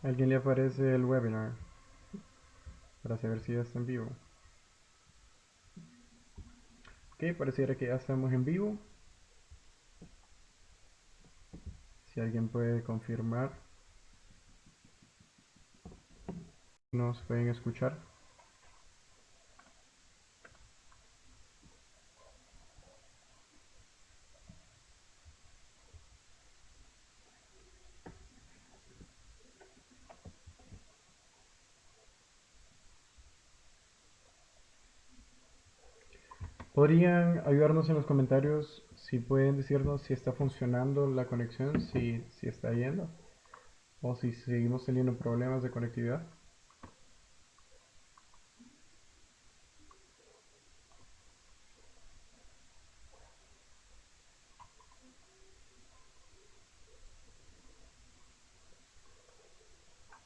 ¿Alguien le aparece el webinar para saber si ya está en vivo? Ok, pareciera que ya estamos en vivo. Si alguien puede confirmar, nos pueden escuchar. ¿Podrían ayudarnos en los comentarios si pueden decirnos si está funcionando la conexión, si está yendo o si seguimos teniendo problemas de conectividad?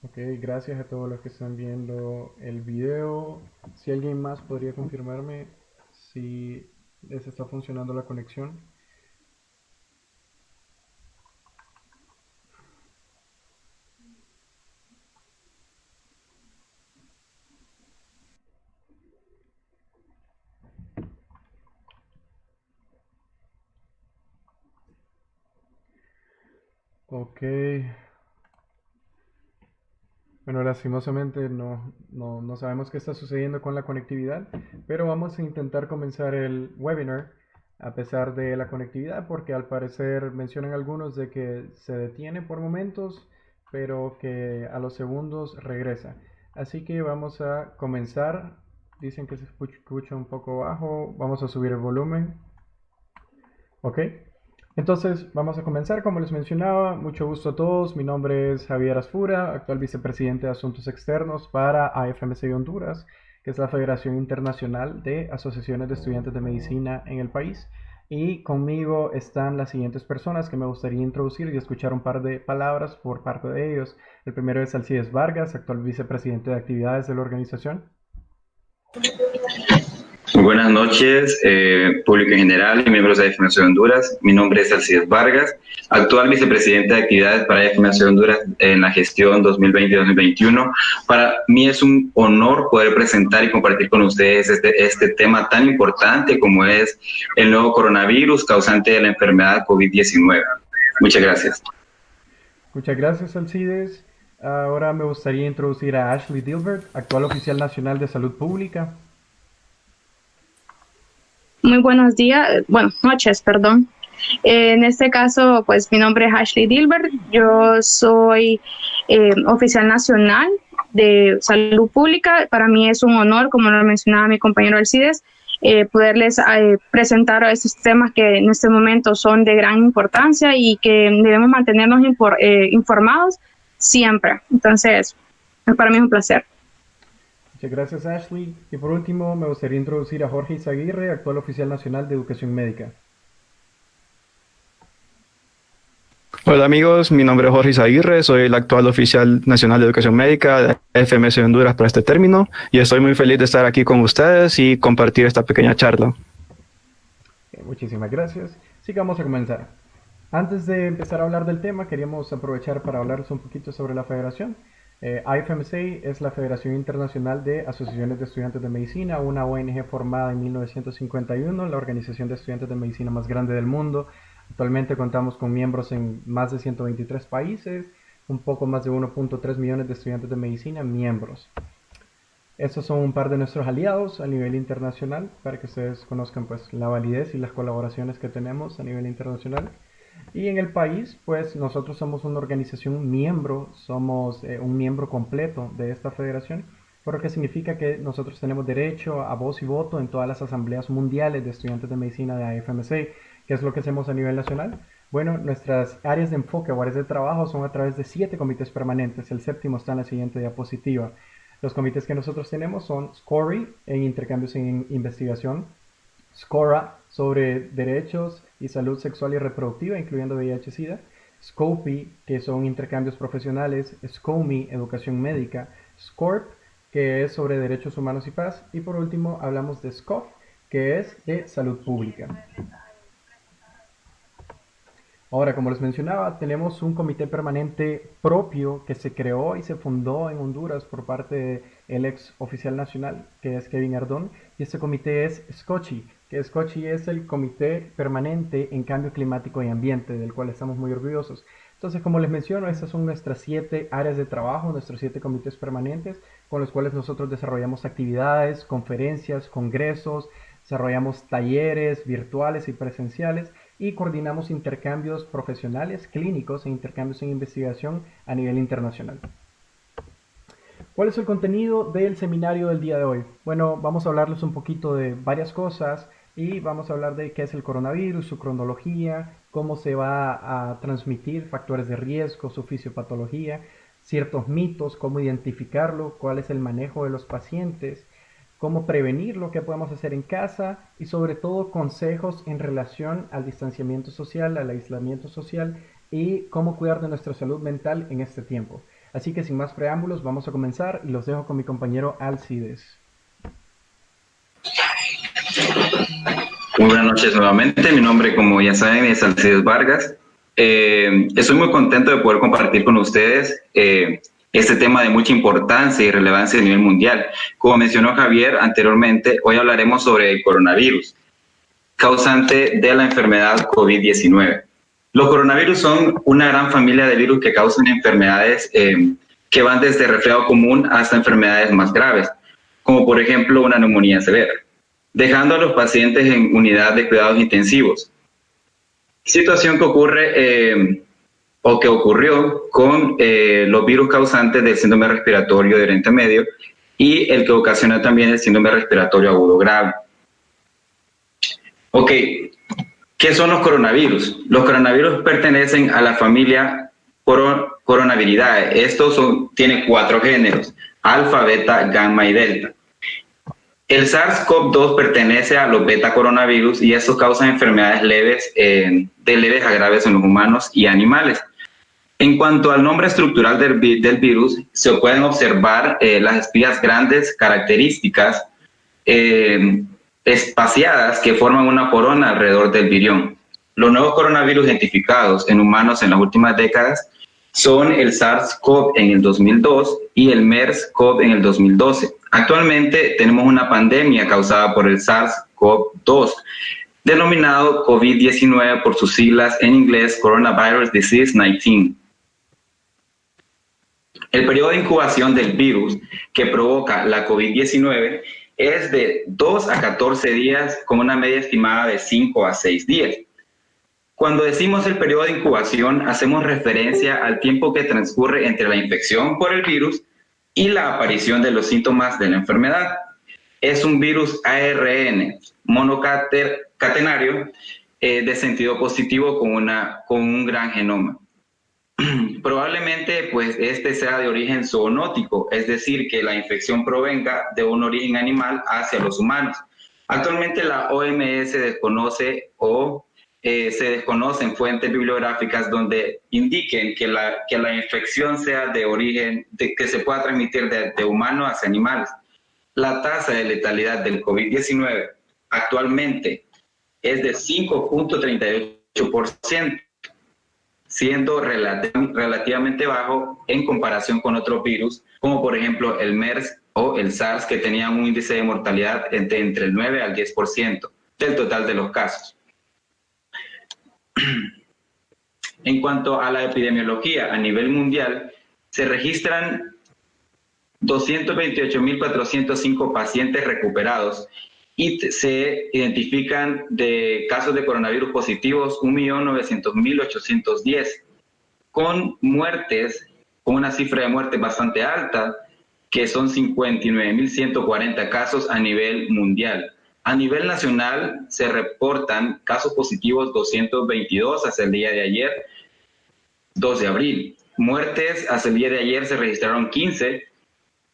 Ok, gracias a todos los que están viendo el video. Si alguien más podría confirmarme si les está funcionando la conexión. Ok, bueno, lastimosamente no sabemos qué está sucediendo con la conectividad, pero vamos a intentar comenzar el webinar a pesar de la conectividad, porque al parecer mencionan algunos de que se detiene por momentos, pero que a los segundos regresa. Así que vamos a comenzar. Dicen que se escucha un poco bajo. Vamos a subir el volumen. Ok. Entonces, vamos a comenzar. Como les mencionaba, mucho gusto a todos. Mi nombre es Javier Asfura, actual vicepresidente de Asuntos Externos para AFMC Honduras, que es la Federación Internacional de Asociaciones de Estudiantes de Medicina en el país. Y conmigo están las siguientes personas que me gustaría introducir y escuchar un par de palabras por parte de ellos. El primero es Alcides Vargas, actual vicepresidente de actividades de la organización. Muy buenas noches, público en general y miembros de AFMC Honduras. Mi nombre es Alcides Vargas, actual vicepresidente de actividades para AFMC Honduras en la gestión 2020-2021. Para mí es un honor poder presentar y compartir con ustedes este tema tan importante como es el nuevo coronavirus causante de la enfermedad COVID-19. Muchas gracias. Muchas gracias, Alcides. Ahora me gustaría introducir a Ashley Dilbert, actual oficial nacional de salud pública. Muy buenos días, bueno, noches, perdón. En este caso, pues mi nombre es Ashley Dilbert, yo soy oficial nacional de salud pública. Para mí es un honor, como lo mencionaba mi compañero Alcides, poderles presentar estos temas que en este momento son de gran importancia y que debemos mantenernos informados siempre. Entonces, para mí es un placer. Muchas gracias, Ashley. Y por último, me gustaría introducir a Jorge Izaguirre, actual oficial nacional de educación médica. Hola amigos, mi nombre es Jorge Aguirre, soy el actual oficial nacional de educación médica de FMS Honduras para este término y estoy muy feliz de estar aquí con ustedes y compartir esta pequeña charla. Muchísimas gracias. Así que vamos a comenzar. Antes de empezar a hablar del tema, queríamos aprovechar para hablarles un poquito sobre la federación. IFMC es la Federación Internacional de Asociaciones de Estudiantes de Medicina, una ONG formada en 1951, la organización de estudiantes de medicina más grande del mundo. Actualmente contamos con miembros en más de 123 países, un poco más de 1.3 millones de estudiantes de medicina miembros. Estos son un par de nuestros aliados a nivel internacional para que ustedes conozcan pues la validez y las colaboraciones que tenemos a nivel internacional. Y en el país, pues nosotros somos una organización miembro, somos un miembro completo de esta federación, por lo que significa que nosotros tenemos derecho a voz y voto en todas las asambleas mundiales de estudiantes de medicina de AFMC. ¿Qué es lo que hacemos a nivel nacional? Bueno, nuestras áreas de enfoque o áreas de trabajo son a través de 7 comités permanentes. El séptimo está en la siguiente diapositiva. Los comités que nosotros tenemos son SCORI, en intercambios en investigación, SCORA, sobre derechos y salud sexual y reproductiva, incluyendo VIH-Sida, SCOPI, que son intercambios profesionales, SCOMI, educación médica, SCORP, que es sobre derechos humanos y paz, y por último hablamos de SCOF, que es de salud pública. Ahora, como les mencionaba, tenemos un comité permanente propio que se creó y se fundó en Honduras por parte del ex oficial nacional, que es Kevin Ardón, y este comité es SCOCHI, que SCOCHI es el Comité Permanente en Cambio Climático y Ambiente, del cual estamos muy orgullosos. Entonces, como les menciono, estas son nuestras 7 áreas de trabajo, nuestros 7 comités permanentes, con los cuales nosotros desarrollamos actividades, conferencias, congresos, desarrollamos talleres virtuales y presenciales, y coordinamos intercambios profesionales, clínicos e intercambios en investigación a nivel internacional. ¿Cuál es el contenido del seminario del día de hoy? Bueno, vamos a hablarles un poquito de varias cosas y vamos a hablar de qué es el coronavirus, su cronología, cómo se va a transmitir, factores de riesgo, su fisiopatología, ciertos mitos, cómo identificarlo, cuál es el manejo de los pacientes, cómo prevenir lo que podemos hacer en casa y sobre todo consejos en relación al distanciamiento social, al aislamiento social y cómo cuidar de nuestra salud mental en este tiempo. Así que sin más preámbulos vamos a comenzar y los dejo con mi compañero Alcides. Muy buenas noches nuevamente, mi nombre, como ya saben, es Alcides Vargas. Estoy muy contento de poder compartir con ustedes este tema de mucha importancia y relevancia a nivel mundial. Como mencionó Javier anteriormente, hoy hablaremos sobre el coronavirus, causante de la enfermedad COVID-19. Los coronavirus son una gran familia de virus que causan enfermedades que van desde resfriado común hasta enfermedades más graves, como por ejemplo una neumonía severa, dejando a los pacientes en unidad de cuidados intensivos. Situación que ocurre o que ocurrió con los virus causantes del síndrome respiratorio de Oriente Medio y el que ocasiona también el síndrome respiratorio agudo grave. Ok, ¿qué son los coronavirus? Los coronavirus pertenecen a la familia Coronaviridae. Estos tienen 4 géneros: alfa, beta, gamma y delta. El SARS-CoV-2 pertenece a los beta coronavirus y estos causan enfermedades leves, de leves a graves en los humanos y animales. En cuanto al nombre estructural del virus, se pueden observar las espigas grandes características espaciadas que forman una corona alrededor del virión. Los nuevos coronavirus identificados en humanos en las últimas décadas son el SARS-CoV en el 2002 y el MERS-CoV en el 2012. Actualmente tenemos una pandemia causada por el SARS-CoV-2, denominado COVID-19 por sus siglas en inglés Coronavirus Disease 19. El periodo de incubación del virus que provoca la COVID-19 es de 2 a 14 días con una media estimada de 5 a 6 días. Cuando decimos el periodo de incubación, hacemos referencia al tiempo que transcurre entre la infección por el virus y la aparición de los síntomas de la enfermedad. Es un virus ARN monocatenario de sentido positivo con un gran genoma. Probablemente pues este sea de origen zoonótico, es decir, que la infección provenga de un origen animal hacia los humanos. Actualmente la OMS desconoce se desconocen fuentes bibliográficas donde indiquen que la infección sea de origen, que se pueda transmitir de humano hacia animales. La tasa de letalidad del COVID-19 actualmente es de 5.38%, siendo relativamente bajo en comparación con otros virus, como por ejemplo el MERS o el SARS, que tenían un índice de mortalidad entre el 9 al 10% del total de los casos. En cuanto a la epidemiología a nivel mundial, se registran 228.405 pacientes recuperados y se identifican de casos de coronavirus positivos 1.900.810, con muertes, con una cifra de muertes bastante alta, que son 59.140 casos a nivel mundial. A nivel nacional se reportan casos positivos 222 hasta el día de ayer, 2 de abril. Muertes hasta el día de ayer se registraron 15,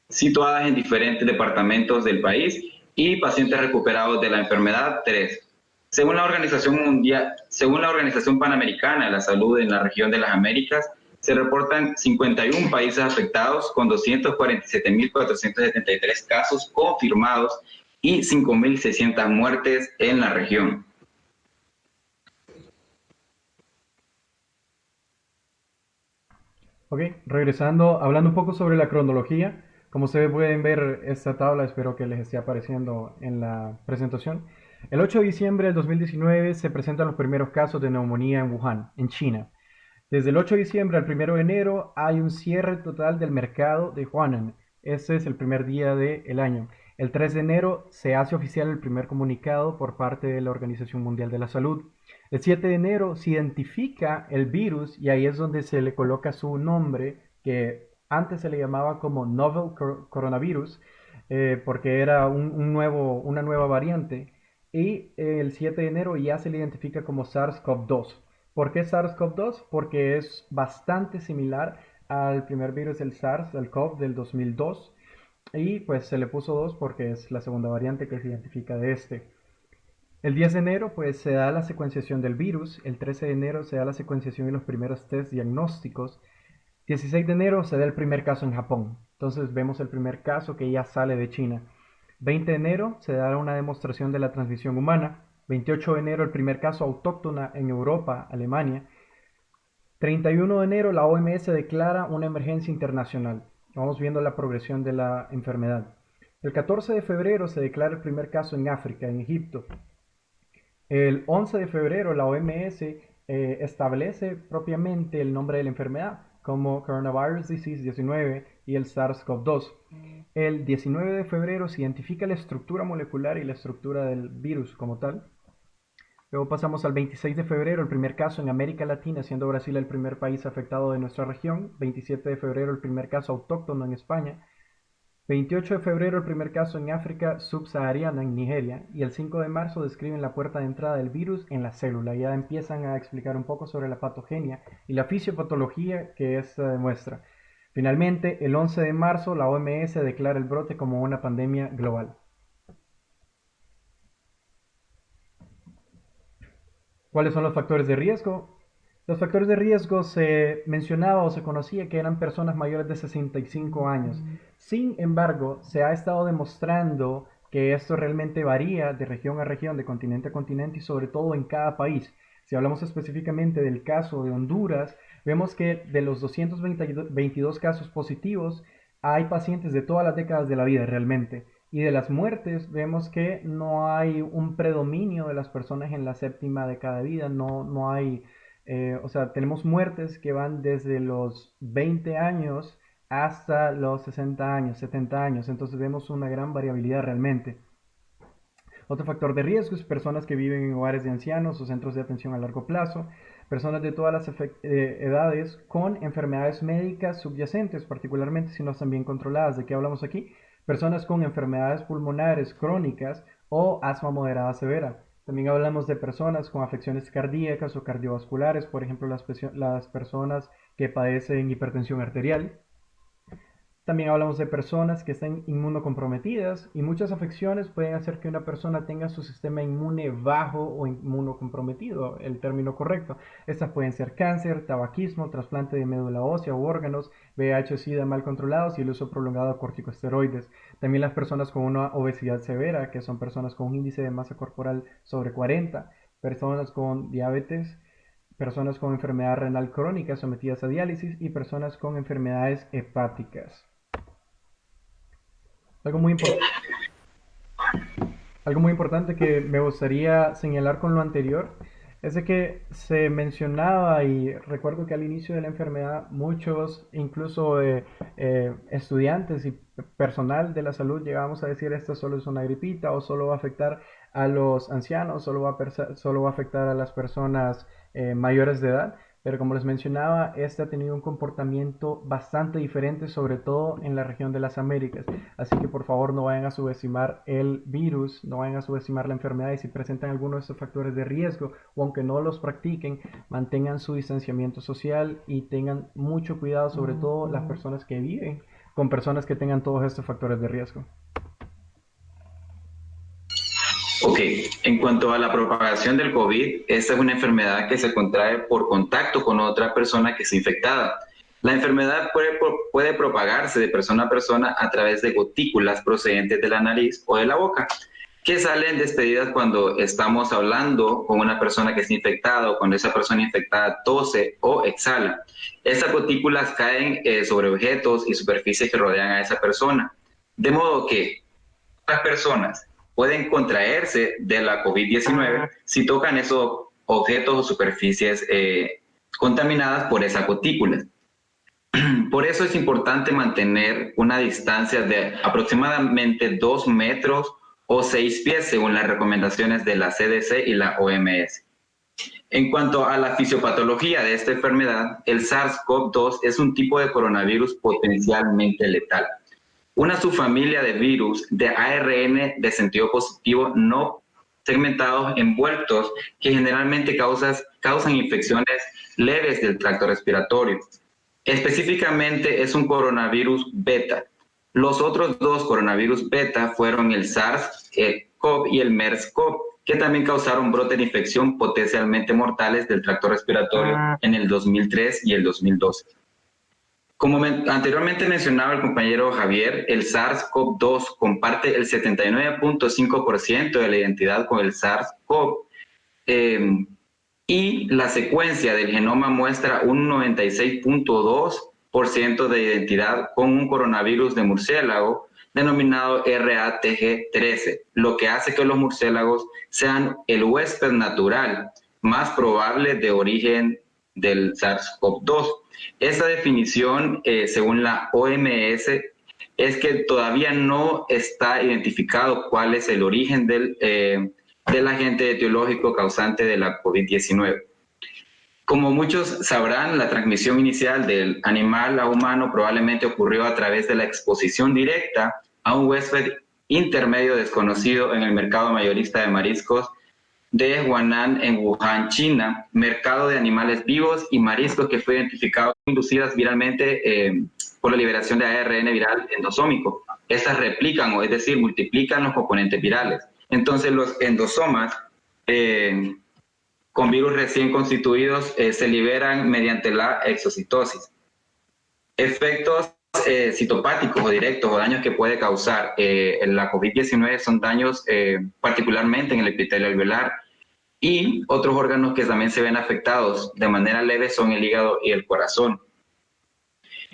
situadas en diferentes departamentos del país, y pacientes recuperados de la enfermedad 3. Según la Organización Panamericana de la Salud en la región de las Américas, se reportan 51 países afectados con 247.473 casos confirmados y 5.600 muertes en la región. Ok, regresando, hablando un poco sobre la cronología, como ustedes pueden ver esta tabla, espero que les esté apareciendo en la presentación. El 8 de diciembre del 2019 se presentan los primeros casos de neumonía en Wuhan, en China. Desde el 8 de diciembre al 1 de enero hay un cierre total del mercado de Huanan. Este es el primer día del año. El 3 de enero se hace oficial el primer comunicado por parte de la Organización Mundial de la Salud. El 7 de enero se identifica el virus y ahí es donde se le coloca su nombre, que antes se le llamaba como Novel Coronavirus, porque era una nueva variante. Y el 7 de enero ya se le identifica como SARS-CoV-2. ¿Por qué SARS-CoV-2? Porque es bastante similar al primer virus del SARS, el CoV del 2002. Y pues se le puso 2 porque es la segunda variante que se identifica de este. El 10 de enero pues se da la secuenciación del virus. El 13 de enero se da la secuenciación y los primeros test diagnósticos. 16 de enero se da el primer caso en Japón. Entonces vemos el primer caso que ya sale de China. 20 de enero se da una demostración de la transmisión humana. 28 de enero el primer caso autóctona en Europa, Alemania. 31 de enero la OMS declara una emergencia internacional. Vamos viendo la progresión de la enfermedad. El 14 de febrero se declara el primer caso en África, en Egipto. El 11 de febrero la OMS establece propiamente el nombre de la enfermedad como Coronavirus Disease 19 y el SARS-CoV-2. El 19 de febrero se identifica la estructura molecular y la estructura del virus como tal. Luego pasamos al 26 de febrero, el primer caso en América Latina, siendo Brasil el primer país afectado de nuestra región. 27 de febrero, el primer caso autóctono en España. 28 de febrero, el primer caso en África subsahariana, en Nigeria. Y el 5 de marzo describen la puerta de entrada del virus en la célula. Ya empiezan a explicar un poco sobre la patogenia y la fisiopatología que esta demuestra. Finalmente, el 11 de marzo, la OMS declara el brote como una pandemia global. ¿Cuáles son los factores de riesgo? Los factores de riesgo se mencionaba o se conocía que eran personas mayores de 65 años. Sin embargo, se ha estado demostrando que esto realmente varía de región a región, de continente a continente y sobre todo en cada país. Si hablamos específicamente del caso de Honduras, vemos que de los 222 casos positivos, hay pacientes de todas las décadas de la vida realmente. Y de las muertes vemos que no hay un predominio de las personas en la séptima década de vida, no hay, o sea, tenemos muertes que van desde los 20 años hasta los 60 años, 70 años, entonces vemos una gran variabilidad realmente. Otro factor de riesgo es personas que viven en hogares de ancianos o centros de atención a largo plazo, personas de todas las edades con enfermedades médicas subyacentes, particularmente si no están bien controladas. ¿De qué hablamos aquí? Personas con enfermedades pulmonares crónicas o asma moderada severa. También hablamos de personas con afecciones cardíacas o cardiovasculares, por ejemplo, las personas que padecen hipertensión arterial. También hablamos de personas que están inmunocomprometidas y muchas afecciones pueden hacer que una persona tenga su sistema inmune bajo o inmunocomprometido, el término correcto. Estas pueden ser cáncer, tabaquismo, trasplante de médula ósea u órganos, VIH, SIDA mal controlados y el uso prolongado de corticosteroides. También las personas con una obesidad severa, que son personas con un índice de masa corporal sobre 40, personas con diabetes, personas con enfermedad renal crónica sometidas a diálisis y personas con enfermedades hepáticas. Algo muy importante que me gustaría señalar con lo anterior es de que se mencionaba, y recuerdo que al inicio de la enfermedad muchos, incluso estudiantes y personal de la salud, llegábamos a decir esto solo es una gripita o solo va a afectar a los ancianos, solo va a afectar a las personas mayores de edad. Pero como les mencionaba, este ha tenido un comportamiento bastante diferente, sobre todo en la región de las Américas. Así que por favor no vayan a subestimar el virus, no vayan a subestimar la enfermedad, y si presentan alguno de estos factores de riesgo o aunque no los practiquen, mantengan su distanciamiento social y tengan mucho cuidado, sobre todo las personas que viven con personas que tengan todos estos factores de riesgo. Ok, en cuanto a la propagación del COVID, esta es una enfermedad que se contrae por contacto con otra persona que está infectada. La enfermedad puede propagarse de persona a persona a través de gotículas procedentes de la nariz o de la boca. que salen despedidas cuando estamos hablando con una persona que está infectada o cuando esa persona infectada tose o exhala. Estas gotículas caen sobre objetos y superficies que rodean a esa persona, de modo que las personas pueden contraerse de la COVID-19 si tocan esos objetos o superficies contaminadas por esas gotículas. Por eso es importante mantener una distancia de aproximadamente 2 metros o 6 pies según las recomendaciones de la CDC y la OMS. En cuanto a la fisiopatología de esta enfermedad, el SARS-CoV-2 es un tipo de coronavirus potencialmente letal. Una subfamilia de virus de ARN de sentido positivo no segmentados envueltos que generalmente causan infecciones leves del tracto respiratorio. Específicamente es un coronavirus beta. Los otros dos coronavirus beta fueron el SARS-CoV y el MERS-CoV, que también causaron brotes de infección potencialmente mortales del tracto respiratorio en el 2003 y el 2012. Como anteriormente mencionaba el compañero Javier, el SARS-CoV-2 comparte el 79.5% de la identidad con el SARS-CoV y la secuencia del genoma muestra un 96.2% de identidad con un coronavirus de murciélago denominado RATG13, lo que hace que los murciélagos sean el huésped natural más probable de origen del SARS-CoV-2. Esta definición, según la OMS, es que todavía no está identificado cuál es el origen del agente etiológico causante de la COVID-19. Como muchos sabrán, la transmisión inicial del animal a humano probablemente ocurrió a través de la exposición directa a un huésped intermedio desconocido en el mercado mayorista de mariscos de Huanan en Wuhan, China, mercado de animales vivos y mariscos que fue identificado inducidas viralmente por la liberación de ARN viral endosómico. Estas replican, o es decir, multiplican los componentes virales. Entonces los endosomas con virus recién constituidos se liberan mediante la exocitosis. Efectos citopáticos o directos o daños que puede causar la COVID-19 son daños particularmente en el epitelio alveolar, y otros órganos que también se ven afectados de manera leve son el hígado y el corazón.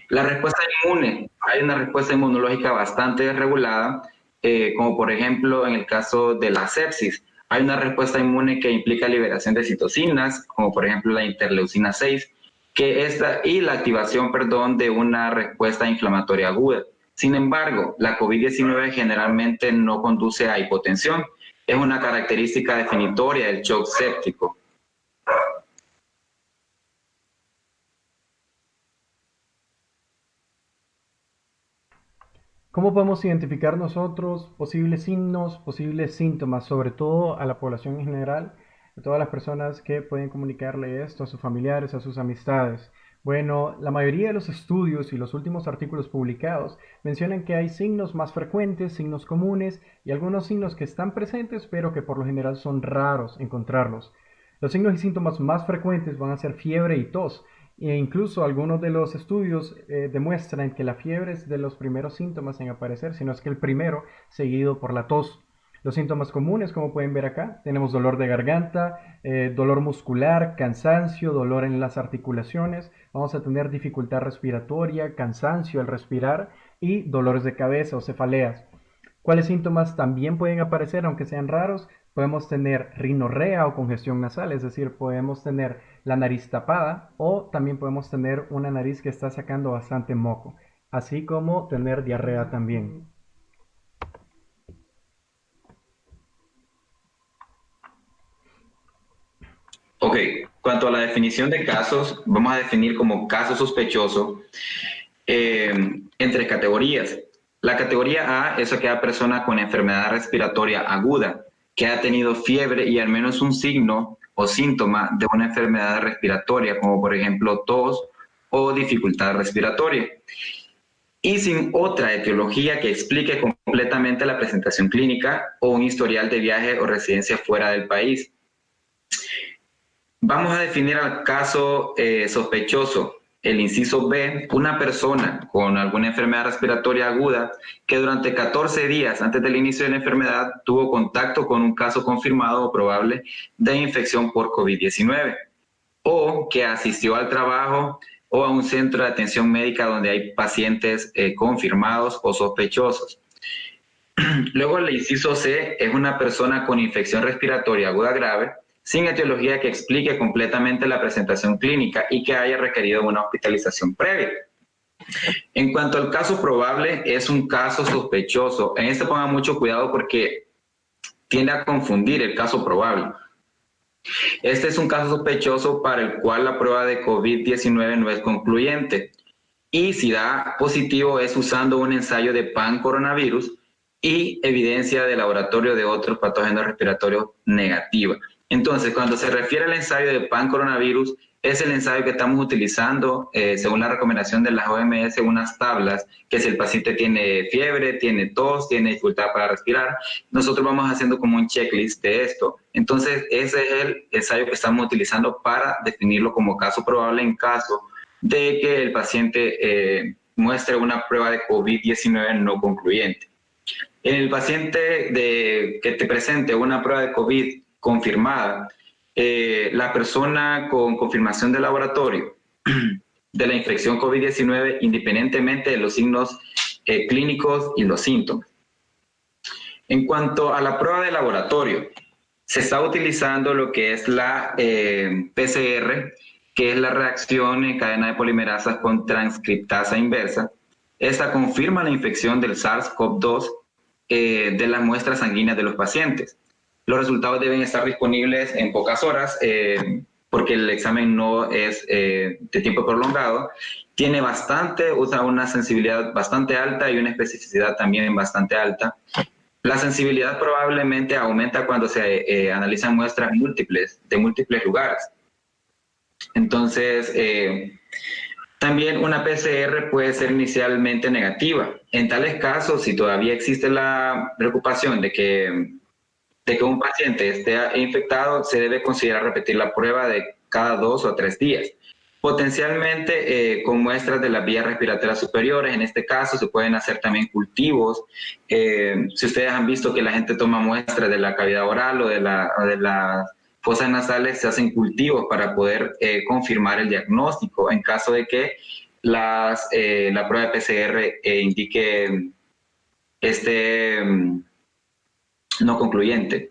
La respuesta inmune, hay una respuesta inmunológica bastante regulada, como por ejemplo en el caso de la sepsis. Hay una respuesta inmune que implica liberación de citocinas, como por ejemplo la interleucina 6, y la activación, de una respuesta inflamatoria aguda. Sin embargo, la COVID-19 generalmente no conduce a hipotensión. Es una característica definitoria del shock séptico. ¿Cómo podemos identificar nosotros posibles signos, posibles síntomas, sobre todo a la población en general, a todas las personas que pueden comunicarle esto a sus familiares, a sus amistades? Bueno, la mayoría de los estudios y los últimos artículos publicados mencionan que hay signos más frecuentes, signos comunes y algunos signos que están presentes, pero que por lo general son raros encontrarlos. Los signos y síntomas más frecuentes van a ser fiebre y tos. E incluso algunos de los estudios demuestran que la fiebre es de los primeros síntomas en aparecer, sino es que el primero, seguido por la tos. Los síntomas comunes, como pueden ver acá, tenemos dolor de garganta, dolor muscular, cansancio, dolor en las articulaciones, vamos a tener dificultad respiratoria, cansancio al respirar y dolores de cabeza o cefaleas. ¿Cuáles síntomas también pueden aparecer, aunque sean raros? Podemos tener rinorrea o congestión nasal, es decir, podemos tener la nariz tapada o también podemos tener una nariz que está sacando bastante moco, así como tener diarrea también. Ok, cuanto a la definición de casos, vamos a definir como caso sospechoso entre categorías. La categoría A es aquella persona con enfermedad respiratoria aguda que ha tenido fiebre y al menos un signo o síntoma de una enfermedad respiratoria, como por ejemplo tos o dificultad respiratoria, y sin otra etiología que explique completamente la presentación clínica o un historial de viaje o residencia fuera del país. Vamos a definir al caso sospechoso. el inciso B, una persona con alguna enfermedad respiratoria aguda que durante 14 días antes del inicio de la enfermedad tuvo contacto con un caso confirmado o probable de infección por COVID-19 o que asistió al trabajo o a un centro de atención médica donde hay pacientes confirmados o sospechosos. Luego el inciso C es una persona con infección respiratoria aguda grave sin etiología que explique completamente la presentación clínica y que haya requerido una hospitalización previa. En cuanto al caso probable, es un caso sospechoso. En este pongan mucho cuidado porque tiende a confundir el caso probable. Este es un caso sospechoso para el cual la prueba de COVID-19 no es concluyente y si da positivo es usando un ensayo de pan-coronavirus y evidencia de laboratorio de otros patógenos respiratorios negativa. Entonces, cuando se refiere al ensayo de pan-coronavirus, es el ensayo que estamos utilizando según la recomendación de las OMS, unas tablas, que si el paciente tiene fiebre, tiene tos, tiene dificultad para respirar, nosotros vamos haciendo como un checklist de esto. Entonces, ese es el ensayo que estamos utilizando para definirlo como caso probable en caso de que el paciente muestre una prueba de COVID-19 no concluyente. En el paciente que te presente una prueba de COVID confirmada, la persona con confirmación de laboratorio de la infección COVID-19, independientemente de los signos clínicos y los síntomas. En cuanto a la prueba de laboratorio, se está utilizando lo que es la PCR, que es la reacción en cadena de polimerasas con transcriptasa inversa. Esta confirma la infección del SARS-CoV-2 de las muestras sanguíneas de los pacientes. Los resultados deben estar disponibles en pocas horas porque el examen no es de tiempo prolongado. Usa una sensibilidad bastante alta y una especificidad también bastante alta. La sensibilidad probablemente aumenta cuando se analizan muestras múltiples de múltiples lugares. Entonces, también una PCR puede ser inicialmente negativa. En tales casos, si todavía existe la preocupación de que un paciente esté infectado, se debe considerar repetir la prueba de cada 2 o 3 días. Potencialmente con muestras de las vías respiratorias superiores, en este caso se pueden hacer también cultivos. Si ustedes han visto que la gente toma muestras de la cavidad oral o de las fosas nasales, se hacen cultivos para poder confirmar el diagnóstico en caso de que la prueba de PCR indique no concluyente.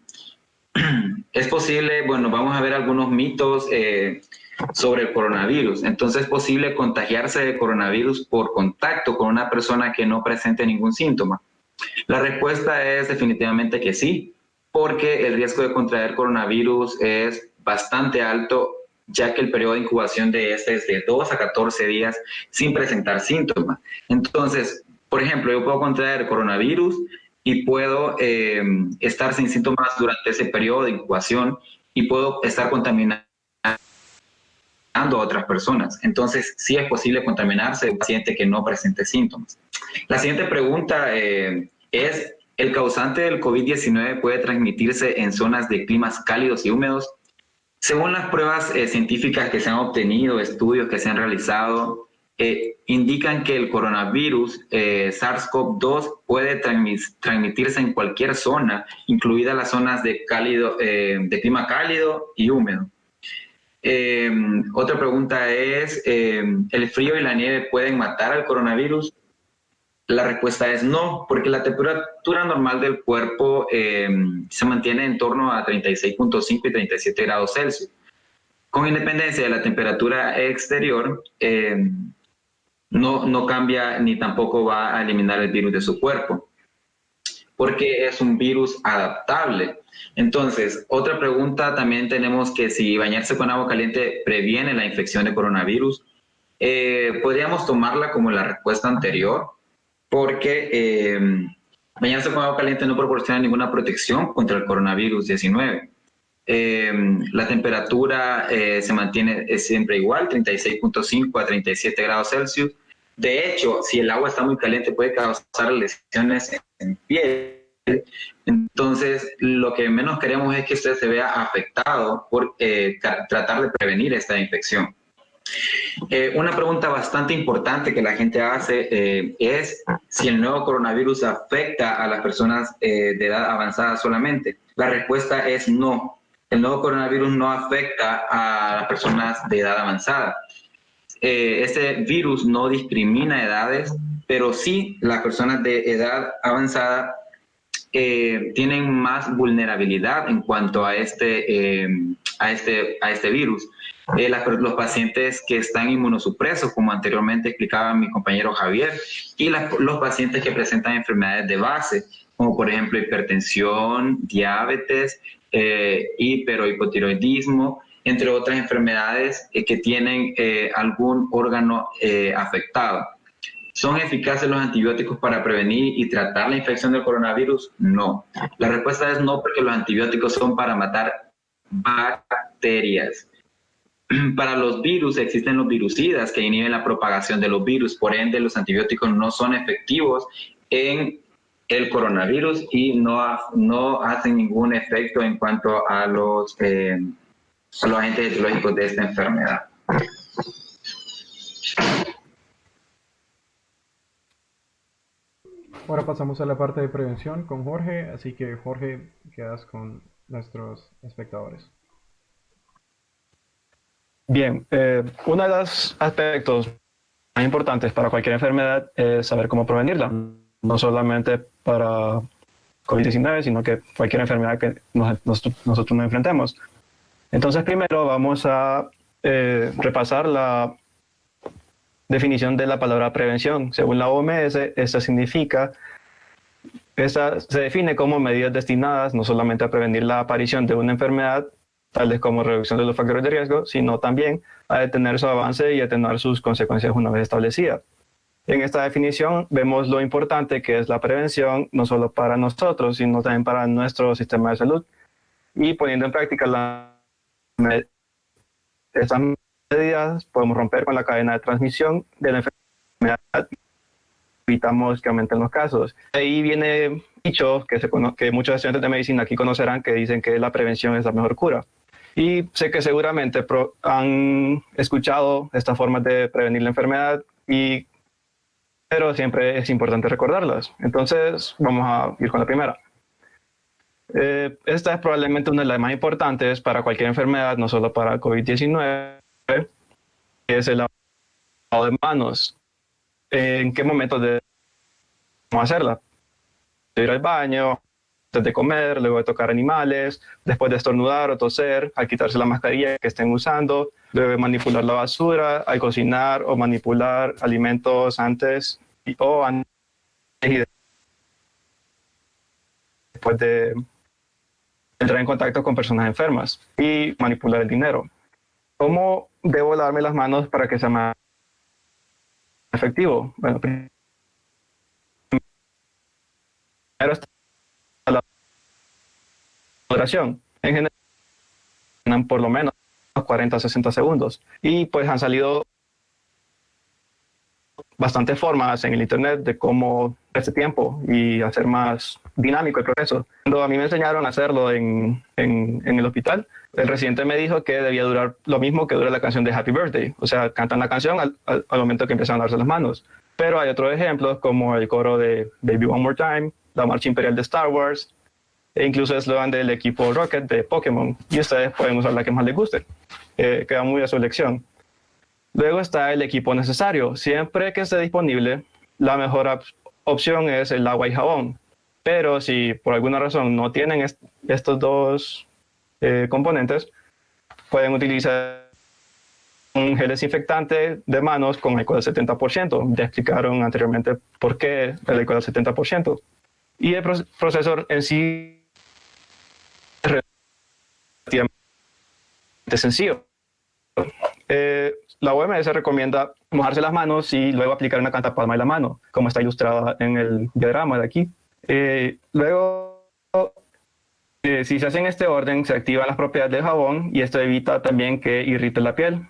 Es posible, bueno, vamos a ver algunos mitos sobre el coronavirus. Entonces, ¿es posible contagiarse de coronavirus por contacto con una persona que no presente ningún síntoma? La respuesta es definitivamente que sí, porque el riesgo de contraer coronavirus es bastante alto, ya que el periodo de incubación de este es de 2 a 14 días sin presentar síntomas. Entonces, por ejemplo, yo puedo contraer coronavirus y puedo estar sin síntomas durante ese periodo de incubación y puedo estar contaminando a otras personas. Entonces, sí es posible contaminarse de un paciente que no presente síntomas. La siguiente pregunta es, ¿el causante del COVID-19 puede transmitirse en zonas de climas cálidos y húmedos? Según las pruebas científicas que se han obtenido, estudios que se han realizado, indican que el coronavirus SARS-CoV-2 puede transmitirse en cualquier zona, incluidas las zonas de clima cálido y húmedo. Otra pregunta es, ¿el frío y la nieve pueden matar al coronavirus? La respuesta es no, porque la temperatura normal del cuerpo se mantiene en torno a 36.5 y 37 grados Celsius. Con independencia de la temperatura exterior, no cambia ni tampoco va a eliminar el virus de su cuerpo, porque es un virus adaptable. Entonces, otra pregunta también tenemos que si bañarse con agua caliente previene la infección de coronavirus. Podríamos tomarla como la respuesta anterior, porque bañarse con agua caliente no proporciona ninguna protección contra el coronavirus 19. La temperatura se mantiene siempre igual, 36.5 a 37 grados Celsius. De hecho, si el agua está muy caliente puede causar lesiones en piel. Entonces, lo que menos queremos es que usted se vea afectado por tratar de prevenir esta infección. Una pregunta bastante importante que la gente hace es si el nuevo coronavirus afecta a las personas de edad avanzada solamente. La respuesta es no. El nuevo coronavirus no afecta a las personas de edad avanzada. Este virus no discrimina edades, pero sí las personas de edad avanzada tienen más vulnerabilidad en cuanto a este virus. Los pacientes que están inmunosupresos, como anteriormente explicaba mi compañero Javier, y los pacientes que presentan enfermedades de base, como por ejemplo hipertensión, diabetes, hipotiroidismo, entre otras enfermedades que tienen algún órgano afectado. ¿Son eficaces los antibióticos para prevenir y tratar la infección del coronavirus? No. La respuesta es no, porque los antibióticos son para matar bacterias. Para los virus existen los virucidas que inhiben la propagación de los virus, por ende los antibióticos no son efectivos en el coronavirus y no hacen ningún efecto en cuanto a los agentes etiológicos de esta enfermedad. Ahora pasamos a la parte de prevención con Jorge, así que Jorge, quedas con nuestros espectadores. Bien, uno de los aspectos más importantes para cualquier enfermedad es saber cómo prevenirla, no solamente para COVID-19, sino que cualquier enfermedad que nosotros nos enfrentemos. Entonces, primero vamos a repasar la definición de la palabra prevención. Según la OMS, esta se define como medidas destinadas no solamente a prevenir la aparición de una enfermedad, tales como reducción de los factores de riesgo, sino también a detener su avance y atenuar sus consecuencias una vez establecidas. En esta definición vemos lo importante que es la prevención, no solo para nosotros, sino también para nuestro sistema de salud. Y poniendo en práctica estas medidas, podemos romper con la cadena de transmisión de la enfermedad, evitamos que aumenten los casos. Ahí viene dicho que muchos estudiantes de medicina aquí conocerán, que dicen que la prevención es la mejor cura. Y sé que seguramente han escuchado estas formas de prevenir la enfermedad, pero siempre es importante recordarlas. Entonces, vamos a ir con la primera. Esta es probablemente una de las más importantes para cualquier enfermedad, no solo para COVID-19, que es el lavado de manos. ¿En qué momento debemos hacerla? Ir al baño, antes de comer, luego de tocar animales, después de estornudar o toser, al quitarse la mascarilla que estén usando, luego de manipular la basura, al cocinar o manipular alimentos antes y después de entrar en contacto con personas enfermas y manipular el dinero. ¿Cómo debo lavarme las manos para que sea más efectivo? Bueno, primero está la duración. En general, por lo menos 40 a 60 segundos. Y pues han salido bastantes formas en el internet de cómo este tiempo y hacer más dinámico el proceso. Cuando a mí me enseñaron a hacerlo en el hospital, el residente me dijo que debía durar lo mismo que dura la canción de Happy Birthday. O sea, cantan la canción al momento que empiezan a darse las manos. Pero hay otros ejemplos como el coro de Baby One More Time, la marcha imperial de Star Wars, e incluso el eslogan del equipo Rocket de Pokémon. Y ustedes pueden usar la que más les guste. Queda muy a su elección. Luego está el equipo necesario. Siempre que esté disponible, la mejor opción es el agua y jabón. Pero si por alguna razón no tienen estos dos componentes, pueden utilizar un gel desinfectante de manos con alcohol del 70%. Ya explicaron anteriormente por qué el alcohol del 70%. Y el proceso en sí es relativamente sencillo. La OMS recomienda mojarse las manos y luego aplicar una cantapalma en la mano, como está ilustrada en el diagrama de aquí. Luego, si se hace en este orden, se activan las propiedades del jabón y esto evita también que irrite la piel.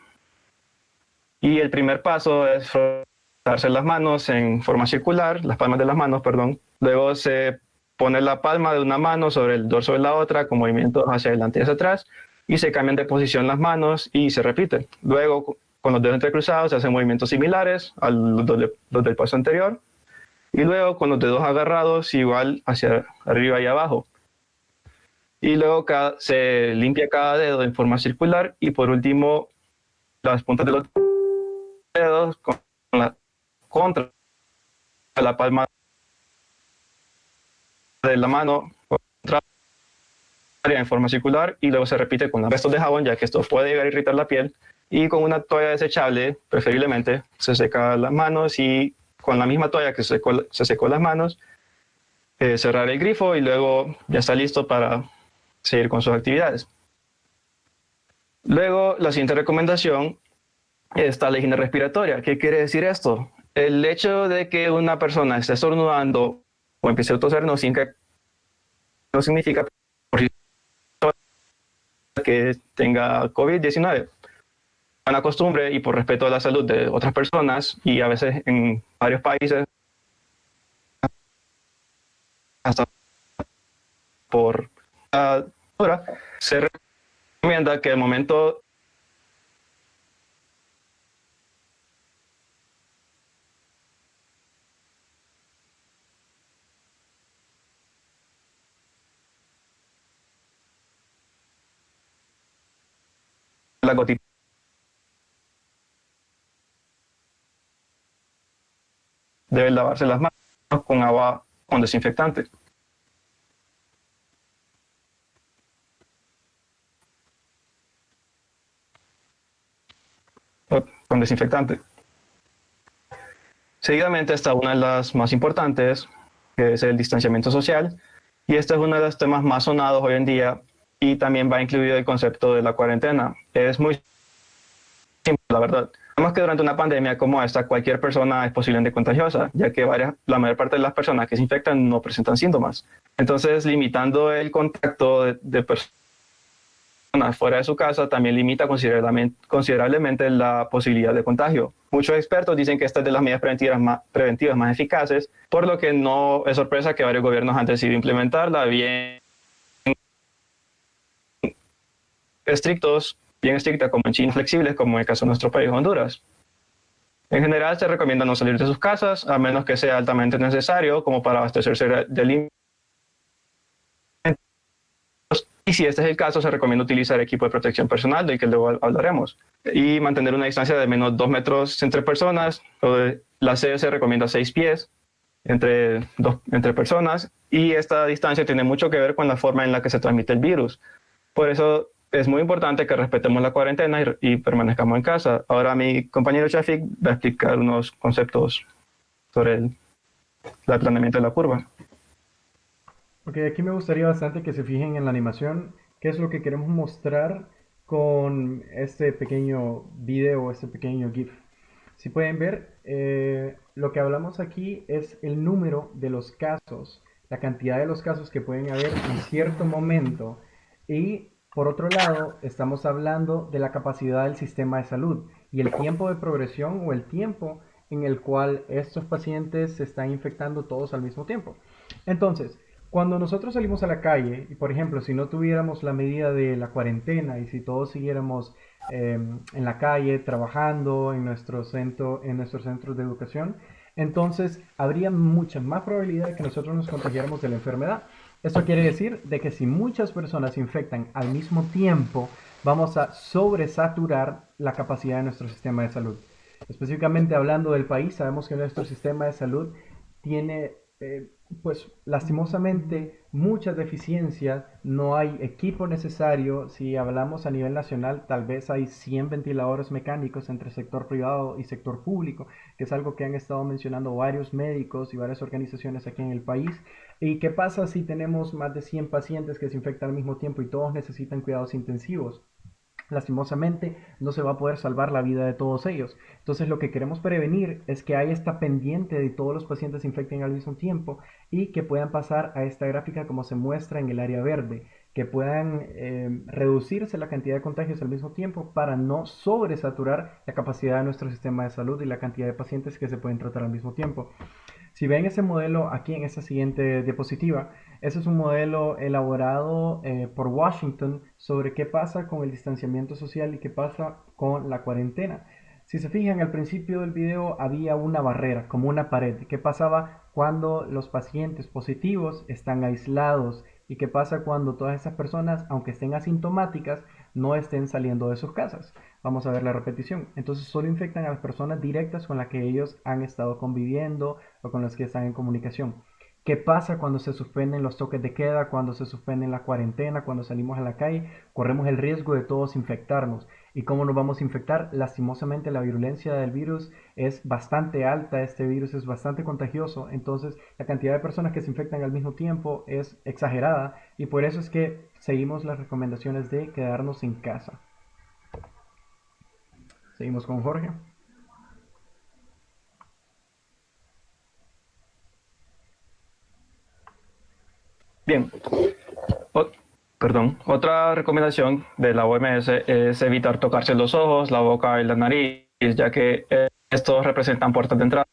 Y el primer paso es frotarse las manos en forma circular, las palmas de las manos, perdón. Luego se pone la palma de una mano sobre el dorso de la otra con movimientos hacia adelante y hacia atrás y se cambian de posición las manos y se repite. Luego con los dedos entrecruzados se hacen movimientos similares a los del paso anterior. Y luego con los dedos agarrados igual hacia arriba y abajo. Y luego se limpia cada dedo en forma circular y por último las puntas de los dedos contra la palma de la mano en forma circular y luego se repite con restos de jabón, ya que esto puede llegar a irritar la piel, y con una toalla desechable preferiblemente se seca las manos y con la misma toalla que se secó las manos cerrar el grifo y luego ya está listo para seguir con sus actividades. Luego, la siguiente recomendación está la higiene respiratoria. ¿Qué quiere decir esto? El hecho de que una persona esté estornudando o empiece a toser no significa por sí sola que tenga COVID-19. Una costumbre y por respeto a la salud de otras personas, y a veces en varios países hasta por se recomienda que al momento la gotita debe lavarse las manos con agua con desinfectante. Con desinfectante. Seguidamente está una de las más importantes, que es el distanciamiento social, y este es uno de los temas más sonados hoy en día y también va incluido el concepto de la cuarentena. Es muy simple, la verdad. Sabemos que durante una pandemia como esta, cualquier persona es posiblemente contagiosa, ya que la mayor parte de las personas que se infectan no presentan síntomas. Entonces, limitando el contacto de personas fuera de su casa también limita considerablemente la posibilidad de contagio. Muchos expertos dicen que esta es de las medidas preventivas más eficaces, por lo que no es sorpresa que varios gobiernos han decidido implementarla bien estricta como en China, flexibles como en el caso de nuestro país, Honduras. En general se recomienda no salir de sus casas, a menos que sea altamente necesario, como para abastecerse de alimentos. Y si este es el caso, se recomienda utilizar equipo de protección personal, del que luego hablaremos, y mantener una distancia de menos 2 metros entre personas. La CDC recomienda 6 pies entre personas, y esta distancia tiene mucho que ver con la forma en la que se transmite el virus. Por eso es muy importante que respetemos la cuarentena y permanezcamos en casa. Ahora mi compañero Shafik va a explicar unos conceptos sobre el planeamiento de la curva. Ok, aquí me gustaría bastante que se fijen en la animación, qué es lo que queremos mostrar con este pequeño video, este pequeño GIF. Si pueden ver, lo que hablamos aquí es el número de los casos, la cantidad de los casos que pueden haber en cierto momento. Y por otro lado, estamos hablando de la capacidad del sistema de salud y el tiempo de progresión o el tiempo en el cual estos pacientes se están infectando todos al mismo tiempo. Entonces, cuando nosotros salimos a la calle, y por ejemplo, si no tuviéramos la medida de la cuarentena y si todos siguiéramos en la calle trabajando en nuestros centros de educación, entonces habría mucha más probabilidad de que nosotros nos contagiáramos de la enfermedad. Esto quiere decir de que si muchas personas se infectan al mismo tiempo, vamos a sobresaturar la capacidad de nuestro sistema de salud. Específicamente hablando del país, sabemos que nuestro sistema de salud tiene pues lastimosamente muchas deficiencias, no hay equipo necesario. Si hablamos a nivel nacional, tal vez hay 100 ventiladores mecánicos entre sector privado y sector público, que es algo que han estado mencionando varios médicos y varias organizaciones aquí en el país. ¿Y qué pasa si tenemos más de 100 pacientes que se infectan al mismo tiempo y todos necesitan cuidados intensivos? Lastimosamente no se va a poder salvar la vida de todos ellos. Entonces lo que queremos prevenir es que haya esta pendiente de todos los pacientes se infecten al mismo tiempo y que puedan pasar a esta gráfica como se muestra en el área verde, que puedan reducirse la cantidad de contagios al mismo tiempo para no sobresaturar la capacidad de nuestro sistema de salud y la cantidad de pacientes que se pueden tratar al mismo tiempo. Si ven ese modelo aquí en esta siguiente diapositiva, ese es un modelo elaborado por Washington sobre qué pasa con el distanciamiento social y qué pasa con la cuarentena. Si se fijan, al principio del video había una barrera, como una pared. ¿Qué pasaba cuando los pacientes positivos están aislados? ¿Y qué pasa cuando todas esas personas, aunque estén asintomáticas, no estén saliendo de sus casas? Vamos a ver la repetición. Entonces solo infectan a las personas directas con las que ellos han estado conviviendo o con las que están en comunicación. ¿Qué pasa cuando se suspenden los toques de queda, cuando se suspenden la cuarentena, cuando salimos a la calle? Corremos el riesgo de todos infectarnos. ¿Y cómo nos vamos a infectar? Lastimosamente la virulencia del virus es bastante alta, este virus es bastante contagioso, entonces la cantidad de personas que se infectan al mismo tiempo es exagerada y por eso es que seguimos las recomendaciones de quedarnos en casa. Seguimos con Jorge. Bien, otra recomendación de la OMS es evitar tocarse los ojos, la boca y la nariz, ya que estos representan puertas de entrada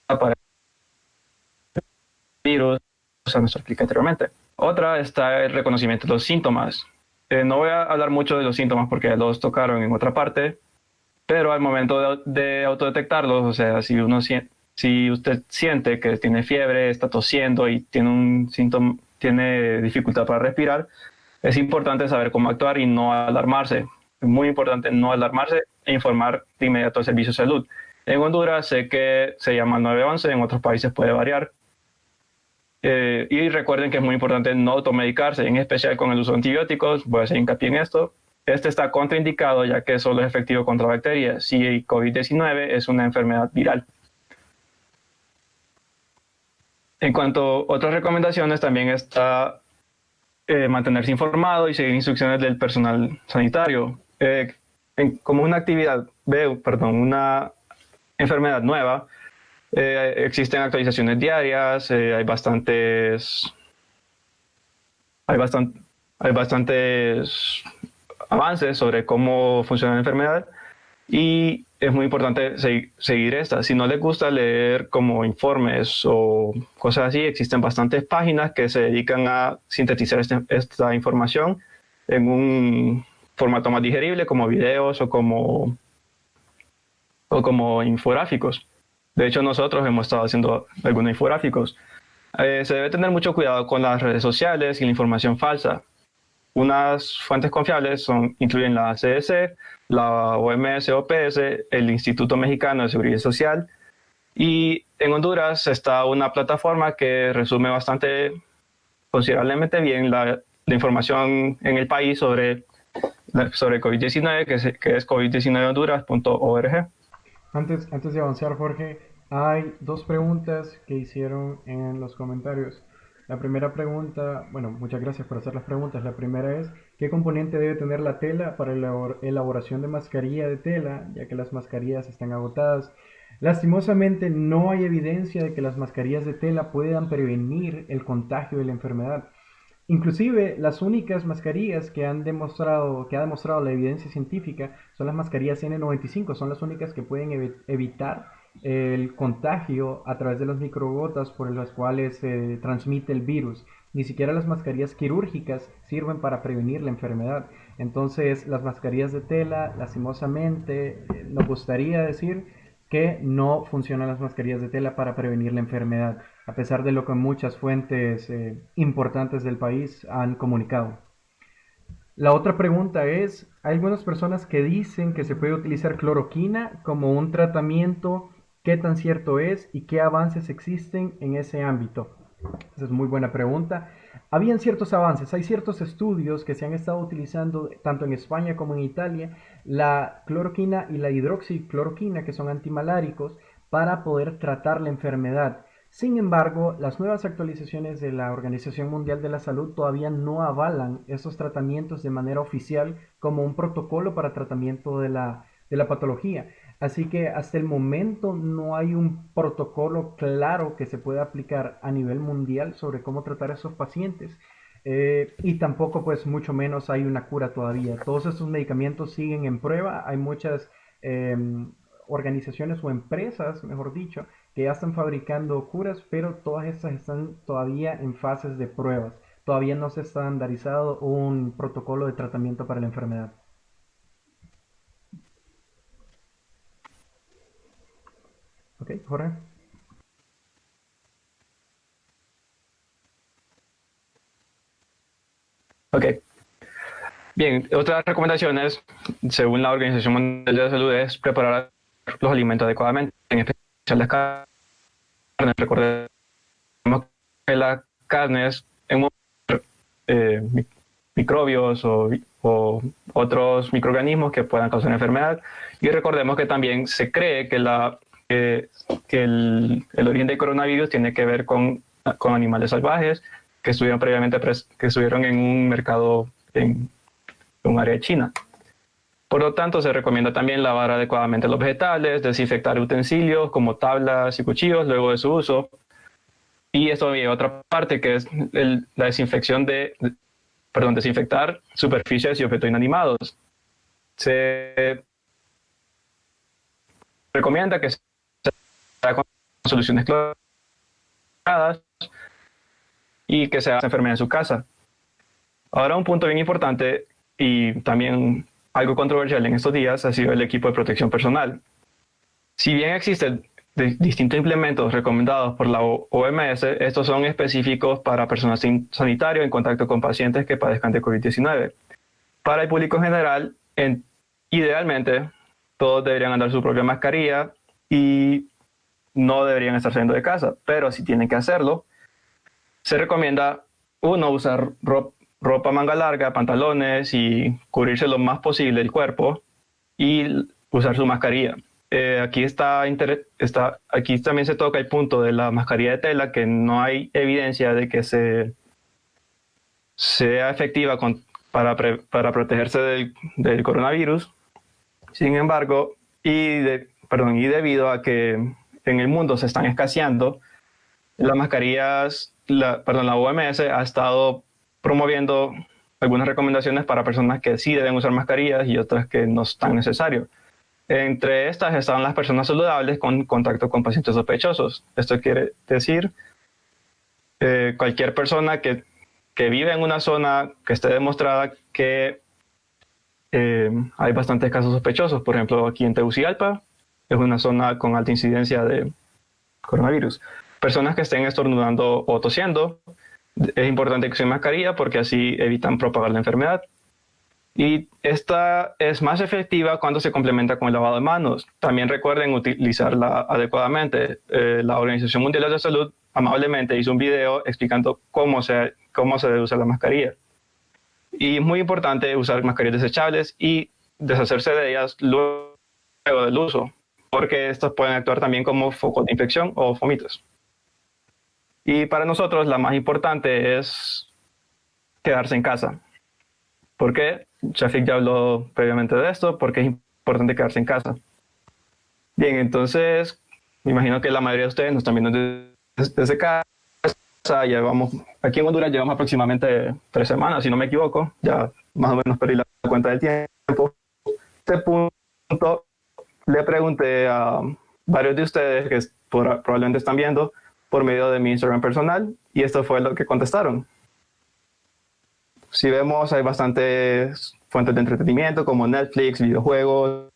para el virus, o nos expliqué anteriormente. Otra está el reconocimiento de los síntomas. No voy a hablar mucho de los síntomas porque los tocaron en otra parte, pero al momento de autodetectarlos, o sea, si usted siente que tiene fiebre, está tosiendo y tiene un síntoma, tiene dificultad para respirar, es importante saber cómo actuar y no alarmarse. Es muy importante no alarmarse e informar de inmediato al servicio de salud. En Honduras sé que se llama 911, en otros países puede variar. Y recuerden que es muy importante no automedicarse, en especial con el uso de antibióticos. Voy a hacer hincapié en esto. Este está contraindicado ya que solo es efectivo contra bacterias. Si el COVID-19 es una enfermedad viral. En cuanto a otras recomendaciones, también está mantenerse informado y seguir instrucciones del personal sanitario. Como una una enfermedad nueva, existen actualizaciones diarias, hay bastantes avances sobre cómo funciona la enfermedad y es muy importante seguir esta. Si no les gusta leer como informes o cosas así, existen bastantes páginas que se dedican a sintetizar esta información en un formato más digerible, como videos o como infográficos. De hecho, nosotros hemos estado haciendo algunos infográficos. Se debe tener mucho cuidado con las redes sociales y la información falsa. Unas fuentes confiables incluyen la CDC, la OMS, OPS, el Instituto Mexicano de Seguridad Social, y en Honduras está una plataforma que resume considerablemente bien la información en el país sobre COVID-19, que es covid19honduras.org. Antes de avanzar, Jorge, hay dos preguntas que hicieron en los comentarios. La primera pregunta, bueno, muchas gracias por hacer las preguntas. La primera es, ¿qué componente debe tener la tela para la elaboración de mascarilla de tela, ya que las mascarillas están agotadas? Lastimosamente, no hay evidencia de que las mascarillas de tela puedan prevenir el contagio de la enfermedad. Inclusive las únicas mascarillas que ha demostrado la evidencia científica son las mascarillas N95, son las únicas que pueden evitar el contagio a través de las microgotas por las cuales se transmite el virus. Ni siquiera las mascarillas quirúrgicas sirven para prevenir la enfermedad. Entonces las mascarillas de tela, lastimosamente, nos gustaría decir que no funcionan las mascarillas de tela para prevenir la enfermedad, a pesar de lo que muchas fuentes importantes del país han comunicado. La otra pregunta es, hay algunas personas que dicen que se puede utilizar cloroquina como un tratamiento. ¿Qué tan cierto es y qué avances existen en ese ámbito? Esa es muy buena pregunta. Habían ciertos avances, hay ciertos estudios que se han estado utilizando tanto en España como en Italia, la cloroquina y la hidroxicloroquina, que son antimaláricos, para poder tratar la enfermedad. Sin embargo, las nuevas actualizaciones de la Organización Mundial de la Salud todavía no avalan esos tratamientos de manera oficial como un protocolo para tratamiento de la patología. Así que hasta el momento no hay un protocolo claro que se pueda aplicar a nivel mundial sobre cómo tratar a esos pacientes. Y tampoco, pues, mucho menos hay una cura todavía. Todos estos medicamentos siguen en prueba. Hay muchas organizaciones o empresas, mejor dicho, que ya están fabricando curas, pero todas estas están todavía en fases de pruebas. Todavía no se ha estandarizado un protocolo de tratamiento para la enfermedad. Ok, Jorge. Ok. Bien, otras recomendaciones, según la Organización Mundial de la Salud, es preparar los alimentos adecuadamente, en especial las carnes. Recordemos que las carnes en microbios o otros microorganismos que puedan causar enfermedad. Y recordemos que también se cree que, que el origen del coronavirus tiene que ver con animales salvajes que estuvieron previamente que estuvieron en un mercado en un área de China. Por lo tanto, se recomienda también lavar adecuadamente los vegetales, desinfectar utensilios como tablas y cuchillos luego de su uso. Y esto lleva a otra parte, que es la desinfección desinfectar superficies y objetos inanimados. Se recomienda que se haga con soluciones cloradas y que se haga enfermedad en su casa. Ahora, un punto bien importante y también algo controversial en estos días ha sido el equipo de protección personal. Si bien existen distintos implementos recomendados por la OMS, estos son específicos para personal sanitario en contacto con pacientes que padezcan de COVID-19. Para el público en general, idealmente, todos deberían andar su propia mascarilla y no deberían estar saliendo de casa, pero si tienen que hacerlo, se recomienda, uno, usar ropa manga larga, pantalones y cubrirse lo más posible el cuerpo y usar su mascarilla. Aquí también se toca el punto de la mascarilla de tela, que no hay evidencia de que sea efectiva para protegerse del coronavirus. Sin embargo, y debido a que en el mundo se están escaseando, las mascarillas, la OMS ha estado promoviendo algunas recomendaciones para personas que sí deben usar mascarillas y otras que no es tan necesario. Entre estas están las personas saludables con contacto con pacientes sospechosos. Esto quiere decir cualquier persona que vive en una zona que esté demostrada que hay bastantes casos sospechosos. Por ejemplo, aquí en Tegucigalpa es una zona con alta incidencia de coronavirus. Personas que estén estornudando o tosiendo, es importante que usen mascarilla porque así evitan propagar la enfermedad. Y esta es más efectiva cuando se complementa con el lavado de manos. También recuerden utilizarla adecuadamente. La Organización Mundial de la Salud amablemente hizo un video explicando cómo se debe usar la mascarilla. Y es muy importante usar mascarillas desechables y deshacerse de ellas luego del uso, porque estas pueden actuar también como focos de infección o fomitos. Y para nosotros la más importante es quedarse en casa. ¿Por qué? Shafik ya habló previamente de esto, porque es importante quedarse en casa. Bien, entonces, me imagino que la mayoría de ustedes nos están viendo desde casa. Aquí en Honduras llevamos aproximadamente 3 semanas, si no me equivoco. Ya más o menos perdí la cuenta del tiempo. Este punto le pregunté a varios de ustedes que probablemente están viendo por medio de mi Instagram personal, y esto fue lo que contestaron. Si vemos, hay bastantes fuentes de entretenimiento como Netflix, videojuegos,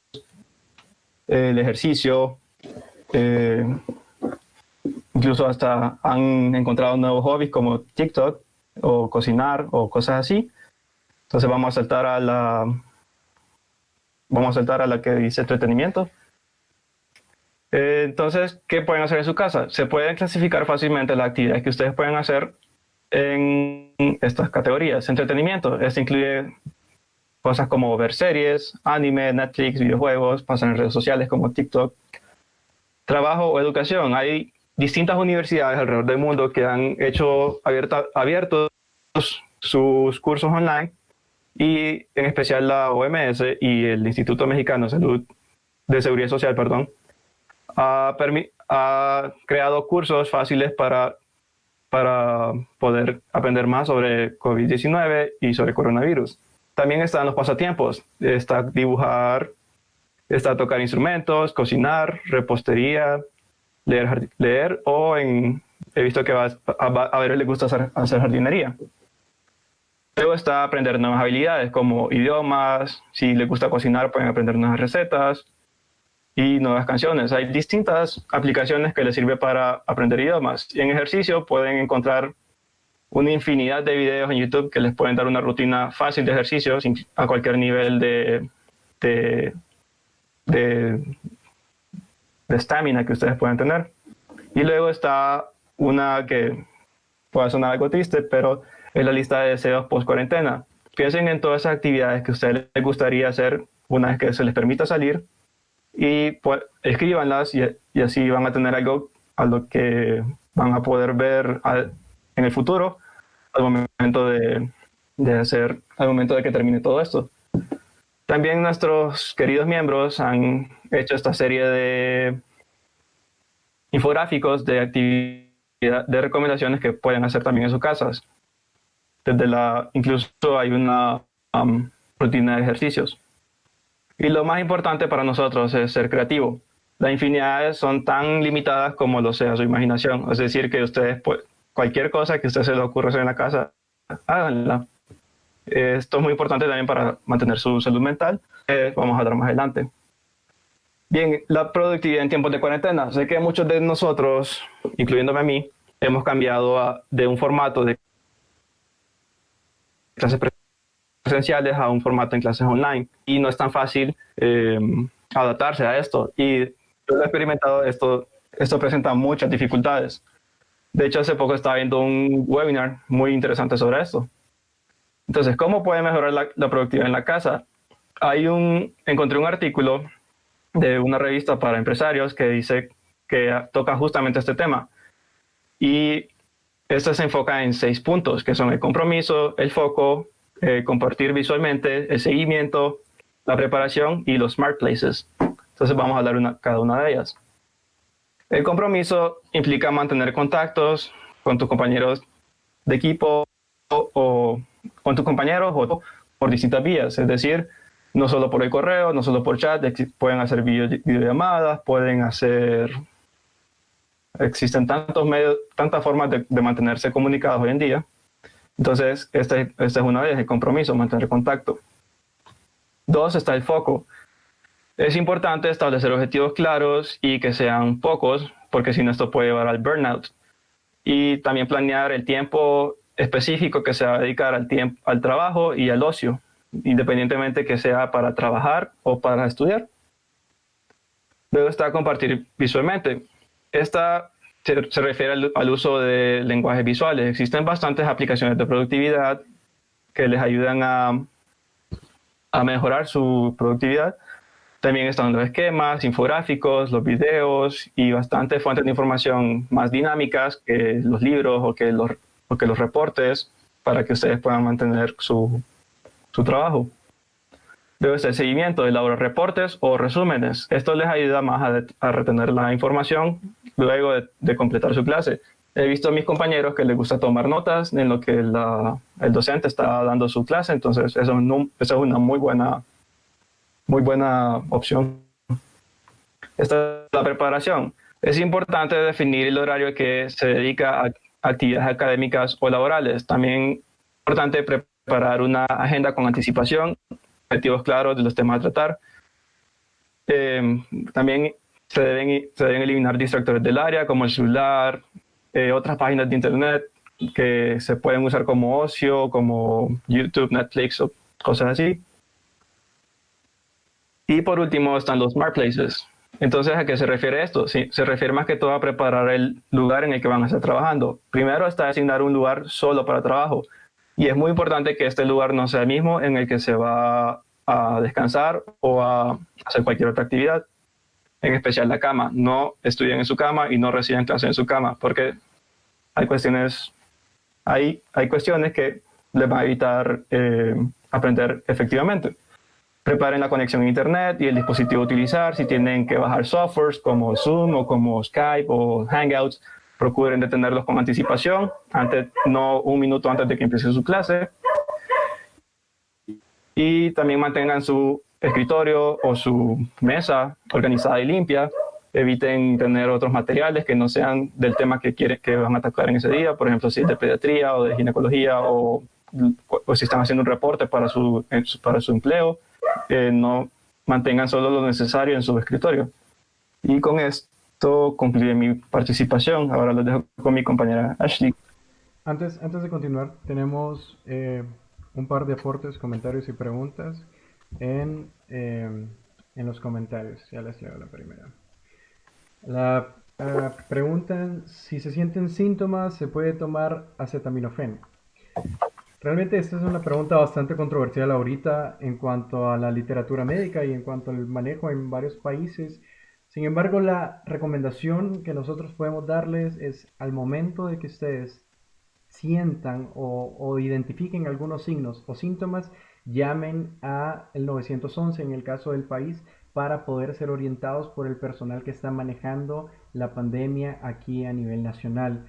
el ejercicio, incluso hasta han encontrado nuevos hobbies como TikTok o cocinar o cosas así. Entonces vamos a saltar a la que dice entretenimiento. Entonces, ¿qué pueden hacer en su casa? Se pueden clasificar fácilmente las actividades que ustedes pueden hacer en estas categorías. Entretenimiento, esto incluye cosas como ver series, anime, Netflix, videojuegos, pasar en redes sociales como TikTok. Trabajo o educación, hay distintas universidades alrededor del mundo que han hecho abiertos sus cursos online, y en especial la OMS y el Instituto Mexicano de Seguridad Social, ha creado cursos fáciles para poder aprender más sobre COVID-19 y sobre coronavirus. También están los pasatiempos, está dibujar, está tocar instrumentos, cocinar, repostería, leer o he visto que a varios les gusta hacer jardinería. Luego está aprender nuevas habilidades como idiomas, si les gusta cocinar pueden aprender nuevas recetas, y nuevas canciones. Hay distintas aplicaciones que les sirven para aprender idiomas. Y en ejercicio pueden encontrar una infinidad de videos en YouTube que les pueden dar una rutina fácil de ejercicios a cualquier nivel de estamina que ustedes puedan tener. Y luego está una que puede sonar algo triste, pero es la lista de deseos post-cuarentena. Piensen en todas esas actividades que a ustedes les gustaría hacer una vez que se les permita salir y pues, escríbanlas y así van a tener algo a lo que van a poder ver en el futuro al momento al momento de que termine todo esto. También nuestros queridos miembros han hecho esta serie de infográficos de actividad, de recomendaciones que pueden hacer también en sus casas. Incluso hay una rutina de ejercicios. Y lo más importante para nosotros es ser creativo. Las infinidades son tan limitadas como lo sea su imaginación. Es decir, que ustedes, cualquier cosa que a usted se le ocurra hacer en la casa, háganla. Esto es muy importante también para mantener su salud mental. Vamos a hablar más adelante. Bien, la productividad en tiempos de cuarentena. Sé que muchos de nosotros, incluyéndome a mí, hemos cambiado de un formato de clases presenciales a un formato en clases online. Y no es tan fácil adaptarse a esto. Y yo lo he experimentado, esto presenta muchas dificultades. De hecho, hace poco estaba viendo un webinar muy interesante sobre esto. Entonces, ¿cómo puede mejorar la productividad en la casa? Encontré un artículo de una revista para empresarios que dice que toca justamente este tema. Y esto se enfoca en 6 puntos, que son el compromiso, el foco, compartir visualmente, el seguimiento, la preparación y los smart places. Entonces vamos a hablar cada una de ellas. El compromiso implica mantener contactos con tus compañeros de equipo o con tus compañeros o por distintas vías, es decir, no solo por el correo, no solo por chat, pueden hacer videollamadas, existen tantos medios, tantas formas de mantenerse comunicados hoy en día. Entonces, esta es una de ellas, el compromiso, mantener contacto. 2, está el foco. Es importante establecer objetivos claros y que sean pocos, porque si no esto puede llevar al burnout. Y también planear el tiempo específico que se va a dedicar al trabajo y al ocio, independientemente que sea para trabajar o para estudiar. Luego está compartir visualmente. Esta se refiere al uso de lenguajes visuales. Existen bastantes aplicaciones de productividad que les ayudan a mejorar su productividad. También están los esquemas, infográficos, los videos y bastantes fuentes de información más dinámicas que los libros o que los reportes para que ustedes puedan mantener su trabajo. Luego está el seguimiento, elaborar reportes o resúmenes. Esto les ayuda más a retener la información luego de completar su clase. He visto a mis compañeros que les gusta tomar notas en lo que el docente está dando su clase, entonces eso es una muy buena opción. Esta es la preparación. Es importante definir el horario que se dedica a actividades académicas o laborales. También es importante preparar una agenda con anticipación, objetivos claros de los temas a tratar. También se deben eliminar distractores del área como el celular, otras páginas de internet que se pueden usar como ocio, como YouTube, Netflix o cosas así. Y por último están los Smart Places. Entonces, ¿a qué se refiere esto? Sí, se refiere más que todo a preparar el lugar en el que van a estar trabajando. Primero está asignar un lugar solo para trabajo. Y es muy importante que este lugar no sea el mismo en el que se va a descansar o a hacer cualquier otra actividad. En especial la cama. No estudien en su cama y no reciban clases en su cama, porque hay cuestiones que les van a evitar aprender efectivamente. Preparen la conexión a internet y el dispositivo a utilizar. Si tienen que bajar softwares como Zoom o como Skype o Hangouts, procuren detenerlos con anticipación, no un minuto antes de que empiece su clase. Y también mantengan su escritorio o su mesa organizada y limpia. Eviten tener otros materiales que no sean del tema que van a atacar en ese día. Por ejemplo, si es de pediatría o de ginecología o si están haciendo un reporte para su empleo. No mantengan solo lo necesario en su escritorio. Y con esto concluye mi participación. Ahora lo dejo con mi compañera Ashley. Antes de continuar, tenemos un par de aportes, comentarios y preguntas en los comentarios. Ya les leo la primera. Preguntan si se sienten síntomas, ¿se puede tomar acetaminofén? Realmente esta es una pregunta bastante controversial ahorita en cuanto a la literatura médica y en cuanto al manejo en varios países. Sin embargo, la recomendación que nosotros podemos darles es al momento de que ustedes sientan o identifiquen algunos signos o síntomas, llamen a el 911 en el caso del país para poder ser orientados por el personal que está manejando la pandemia aquí a nivel nacional.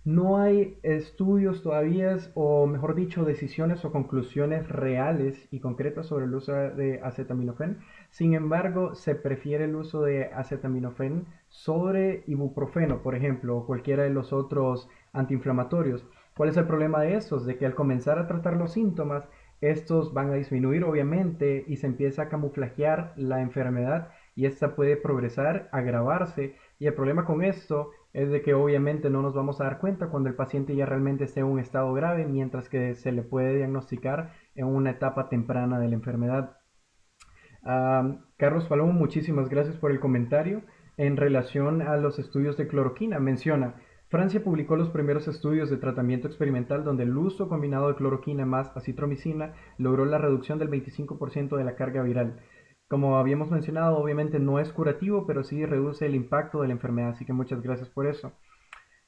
No hay estudios todavía, o mejor dicho, decisiones o conclusiones reales y concretas sobre el uso de acetaminofén. Sin embargo, se prefiere el uso de acetaminofén sobre ibuprofeno, por ejemplo, o cualquiera de los otros antiinflamatorios. ¿Cuál es el problema de estos? De que al comenzar a tratar los síntomas, estos van a disminuir obviamente y se empieza a camuflajear la enfermedad y esta puede progresar, agravarse. Y el problema con esto es de que obviamente no nos vamos a dar cuenta cuando el paciente ya realmente esté en un estado grave, mientras que se le puede diagnosticar en una etapa temprana de la enfermedad. Carlos Palomo, muchísimas gracias por el comentario. En relación a los estudios de cloroquina, menciona, Francia publicó los primeros estudios de tratamiento experimental donde el uso combinado de cloroquina más acitromicina logró la reducción del 25% de la carga viral. Como habíamos mencionado, obviamente no es curativo, pero sí reduce el impacto de la enfermedad, así que muchas gracias por eso.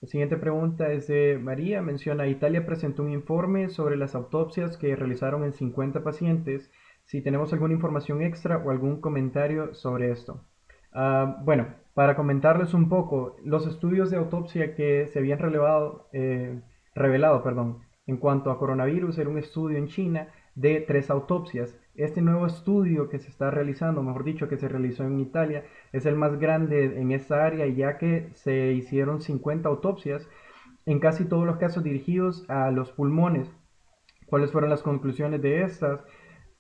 La siguiente pregunta es de María. Menciona, Italia presentó un informe sobre las autopsias que realizaron en 50 pacientes. Si tenemos alguna información extra o algún comentario sobre esto. Bueno, para comentarles un poco, los estudios de autopsia que se habían revelado, en cuanto a coronavirus, era un estudio en China de 3 autopsias. Este nuevo estudio que se está realizando, mejor dicho, que se realizó en Italia, es el más grande en esta área, ya que se hicieron 50 autopsias, en casi todos los casos dirigidos a los pulmones. ¿Cuáles fueron las conclusiones de estas?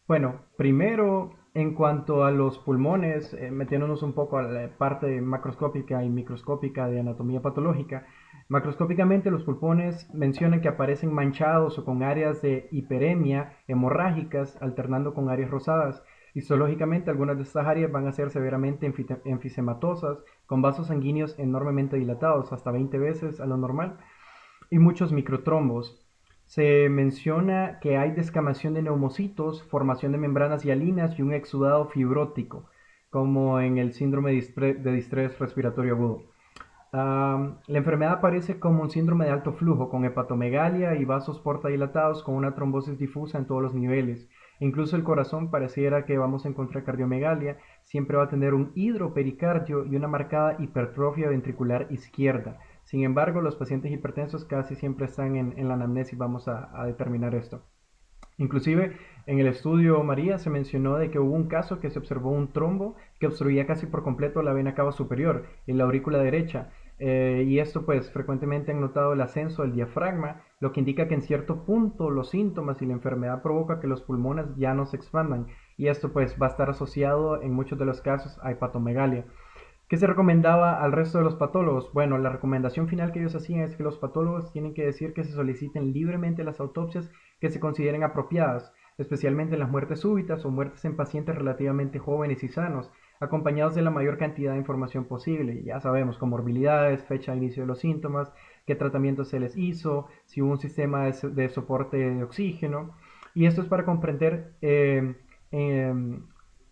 Bueno, primero, en cuanto a los pulmones, metiéndonos un poco a la parte macroscópica y microscópica de anatomía patológica, macroscópicamente los pulmones mencionan que aparecen manchados o con áreas de hiperemia hemorrágicas, alternando con áreas rosadas. Histológicamente, algunas de estas áreas van a ser severamente enfisematosas, con vasos sanguíneos enormemente dilatados, hasta 20 veces a lo normal, y muchos microtrombos. Se menciona que hay descamación de neumocitos, formación de membranas hialinas y un exudado fibrótico, como en el síndrome de distrés respiratorio agudo. La enfermedad aparece como un síndrome de alto flujo, con hepatomegalia y vasos portadilatados con una trombosis difusa en todos los niveles. Incluso el corazón pareciera que vamos a encontrar cardiomegalia, siempre va a tener un hidropericardio y una marcada hipertrofia ventricular izquierda. Sin embargo, los pacientes hipertensos casi siempre están en la anamnesis, vamos a determinar esto. Inclusive en el estudio María se mencionó de que hubo un caso que se observó un trombo que obstruía casi por completo la vena cava superior en la aurícula derecha, y esto pues frecuentemente han notado el ascenso del diafragma, lo que indica que en cierto punto los síntomas y la enfermedad provoca que los pulmones ya no se expandan, y esto pues va a estar asociado en muchos de los casos a hepatomegalia. ¿Qué se recomendaba al resto de los patólogos? Bueno, la recomendación final que ellos hacían es que los patólogos tienen que decir que se soliciten libremente las autopsias que se consideren apropiadas, especialmente en las muertes súbitas o muertes en pacientes relativamente jóvenes y sanos, acompañados de la mayor cantidad de información posible. Ya sabemos, comorbilidades, fecha de inicio de los síntomas, qué tratamiento se les hizo, si hubo un sistema de soporte de oxígeno. Y esto es para comprender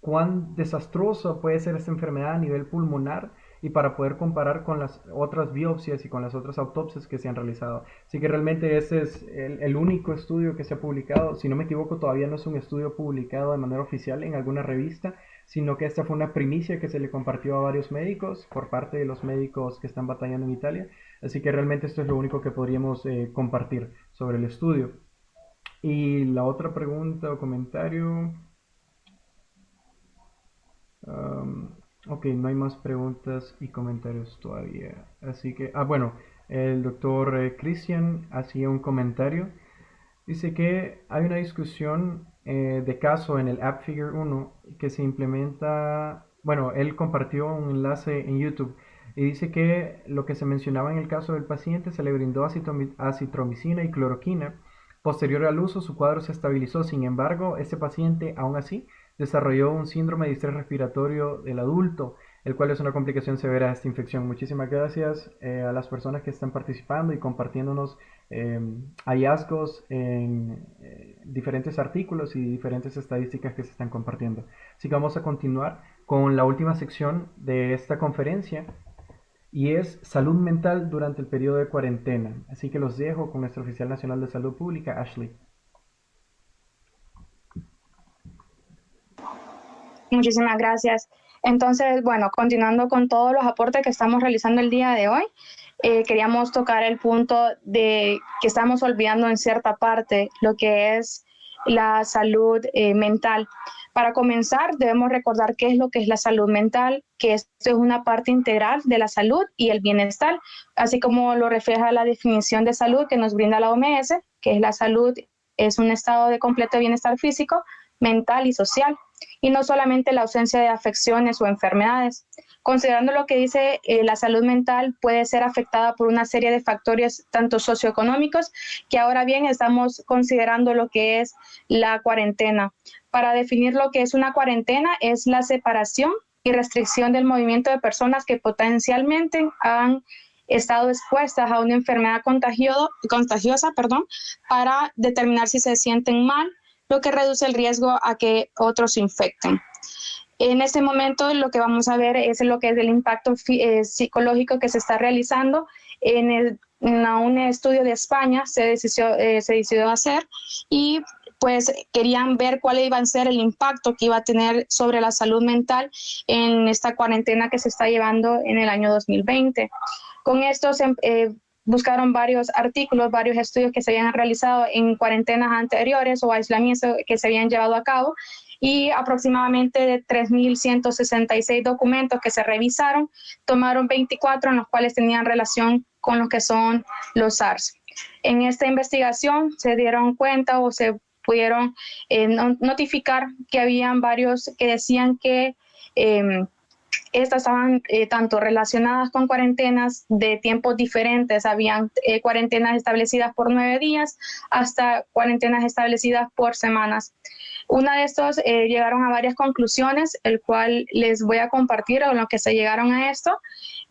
cuán desastroso puede ser esta enfermedad a nivel pulmonar y para poder comparar con las otras biopsias y con las otras autopsias que se han realizado. Así que realmente ese es el único estudio que se ha publicado. Si no me equivoco, todavía no es un estudio publicado de manera oficial en alguna revista, sino que esta fue una primicia que se le compartió a varios médicos por parte de los médicos que están batallando en Italia. Así que realmente esto es lo único que podríamos compartir sobre el estudio. Y la otra pregunta o comentario... ok, no hay más preguntas y comentarios todavía. Así que, bueno, el doctor Christian hacía un comentario. Dice que hay una discusión de caso en el App Figure 1 que se implementa Bueno, él compartió un enlace en YouTube y dice que lo que se mencionaba en el caso del paciente se le brindó acitromicina y cloroquina. Posterior al uso, su cuadro se estabilizó. Sin embargo, este paciente, aún así, desarrolló un síndrome de estrés respiratorio del adulto, el cual es una complicación severa de esta infección. Muchísimas gracias a las personas que están participando y compartiéndonos eh, hallazgos en diferentes artículos y diferentes estadísticas que se están compartiendo. Así que vamos a continuar con la última sección de esta conferencia y es salud mental durante el periodo de cuarentena. Así que los dejo con nuestro oficial nacional de salud pública, Ashley. Muchísimas gracias. Entonces, bueno, continuando con todos los aportes que estamos realizando el día de hoy, queríamos tocar el punto de que estamos olvidando en cierta parte lo que es la salud mental. Para comenzar, debemos recordar qué es lo que es la salud mental, que esto es una parte integral de la salud y el bienestar, así como lo refleja la definición de salud que nos brinda la OMS, que es la salud es un estado de completo bienestar físico, mental y social, y no solamente la ausencia de afecciones o enfermedades. Considerando lo que dice la salud mental puede ser afectada por una serie de factores tanto socioeconómicos, que ahora bien estamos considerando lo que es la cuarentena. Para definir lo que es una cuarentena es la separación y restricción del movimiento de personas que potencialmente han estado expuestas a una enfermedad contagiosa, para determinar si se sienten mal, lo que reduce el riesgo a que otros se infecten. En este momento lo que vamos a ver es lo que es el impacto psicológico que se está realizando en un estudio de España se decidió hacer y pues querían ver cuál iba a ser el impacto que iba a tener sobre la salud mental en esta cuarentena que se está llevando en el año 2020. Con esto buscaron varios artículos, varios estudios que se habían realizado en cuarentenas anteriores o aislamientos que se habían llevado a cabo y aproximadamente de 3.166 documentos que se revisaron, tomaron 24 en los cuales tenían relación con lo que son los SARS. En esta investigación se dieron cuenta o se pudieron notificar que habían varios que decían que estas estaban tanto relacionadas con cuarentenas de tiempos diferentes. Habían cuarentenas establecidas por 9 días hasta cuarentenas establecidas por semanas. Una de estos llegaron a varias conclusiones, el cual les voy a compartir con lo que se llegaron a esto.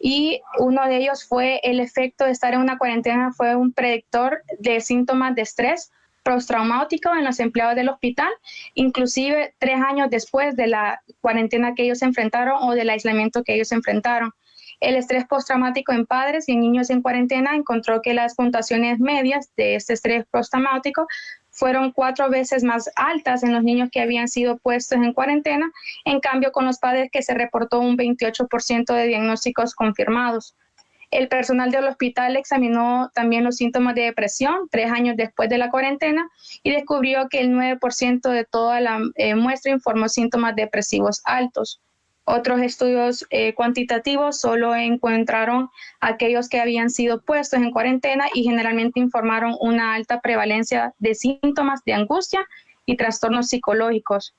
Y uno de ellos fue el efecto de estar en una cuarentena fue un predictor de síntomas de estrés postraumático en los empleados del hospital, inclusive 3 años después de la cuarentena que ellos enfrentaron o del aislamiento que ellos enfrentaron. El estrés postraumático en padres y en niños en cuarentena encontró que las puntuaciones medias de este estrés postraumático fueron 4 veces más altas en los niños que habían sido puestos en cuarentena, en cambio con los padres que se reportó un 28% de diagnósticos confirmados. El personal del hospital examinó también los síntomas de depresión 3 años después de la cuarentena y descubrió que el 9% de toda la muestra informó síntomas depresivos altos. Otros estudios cuantitativos solo encontraron aquellos que habían sido puestos en cuarentena y generalmente informaron una alta prevalencia de síntomas de angustia y trastornos psicológicos.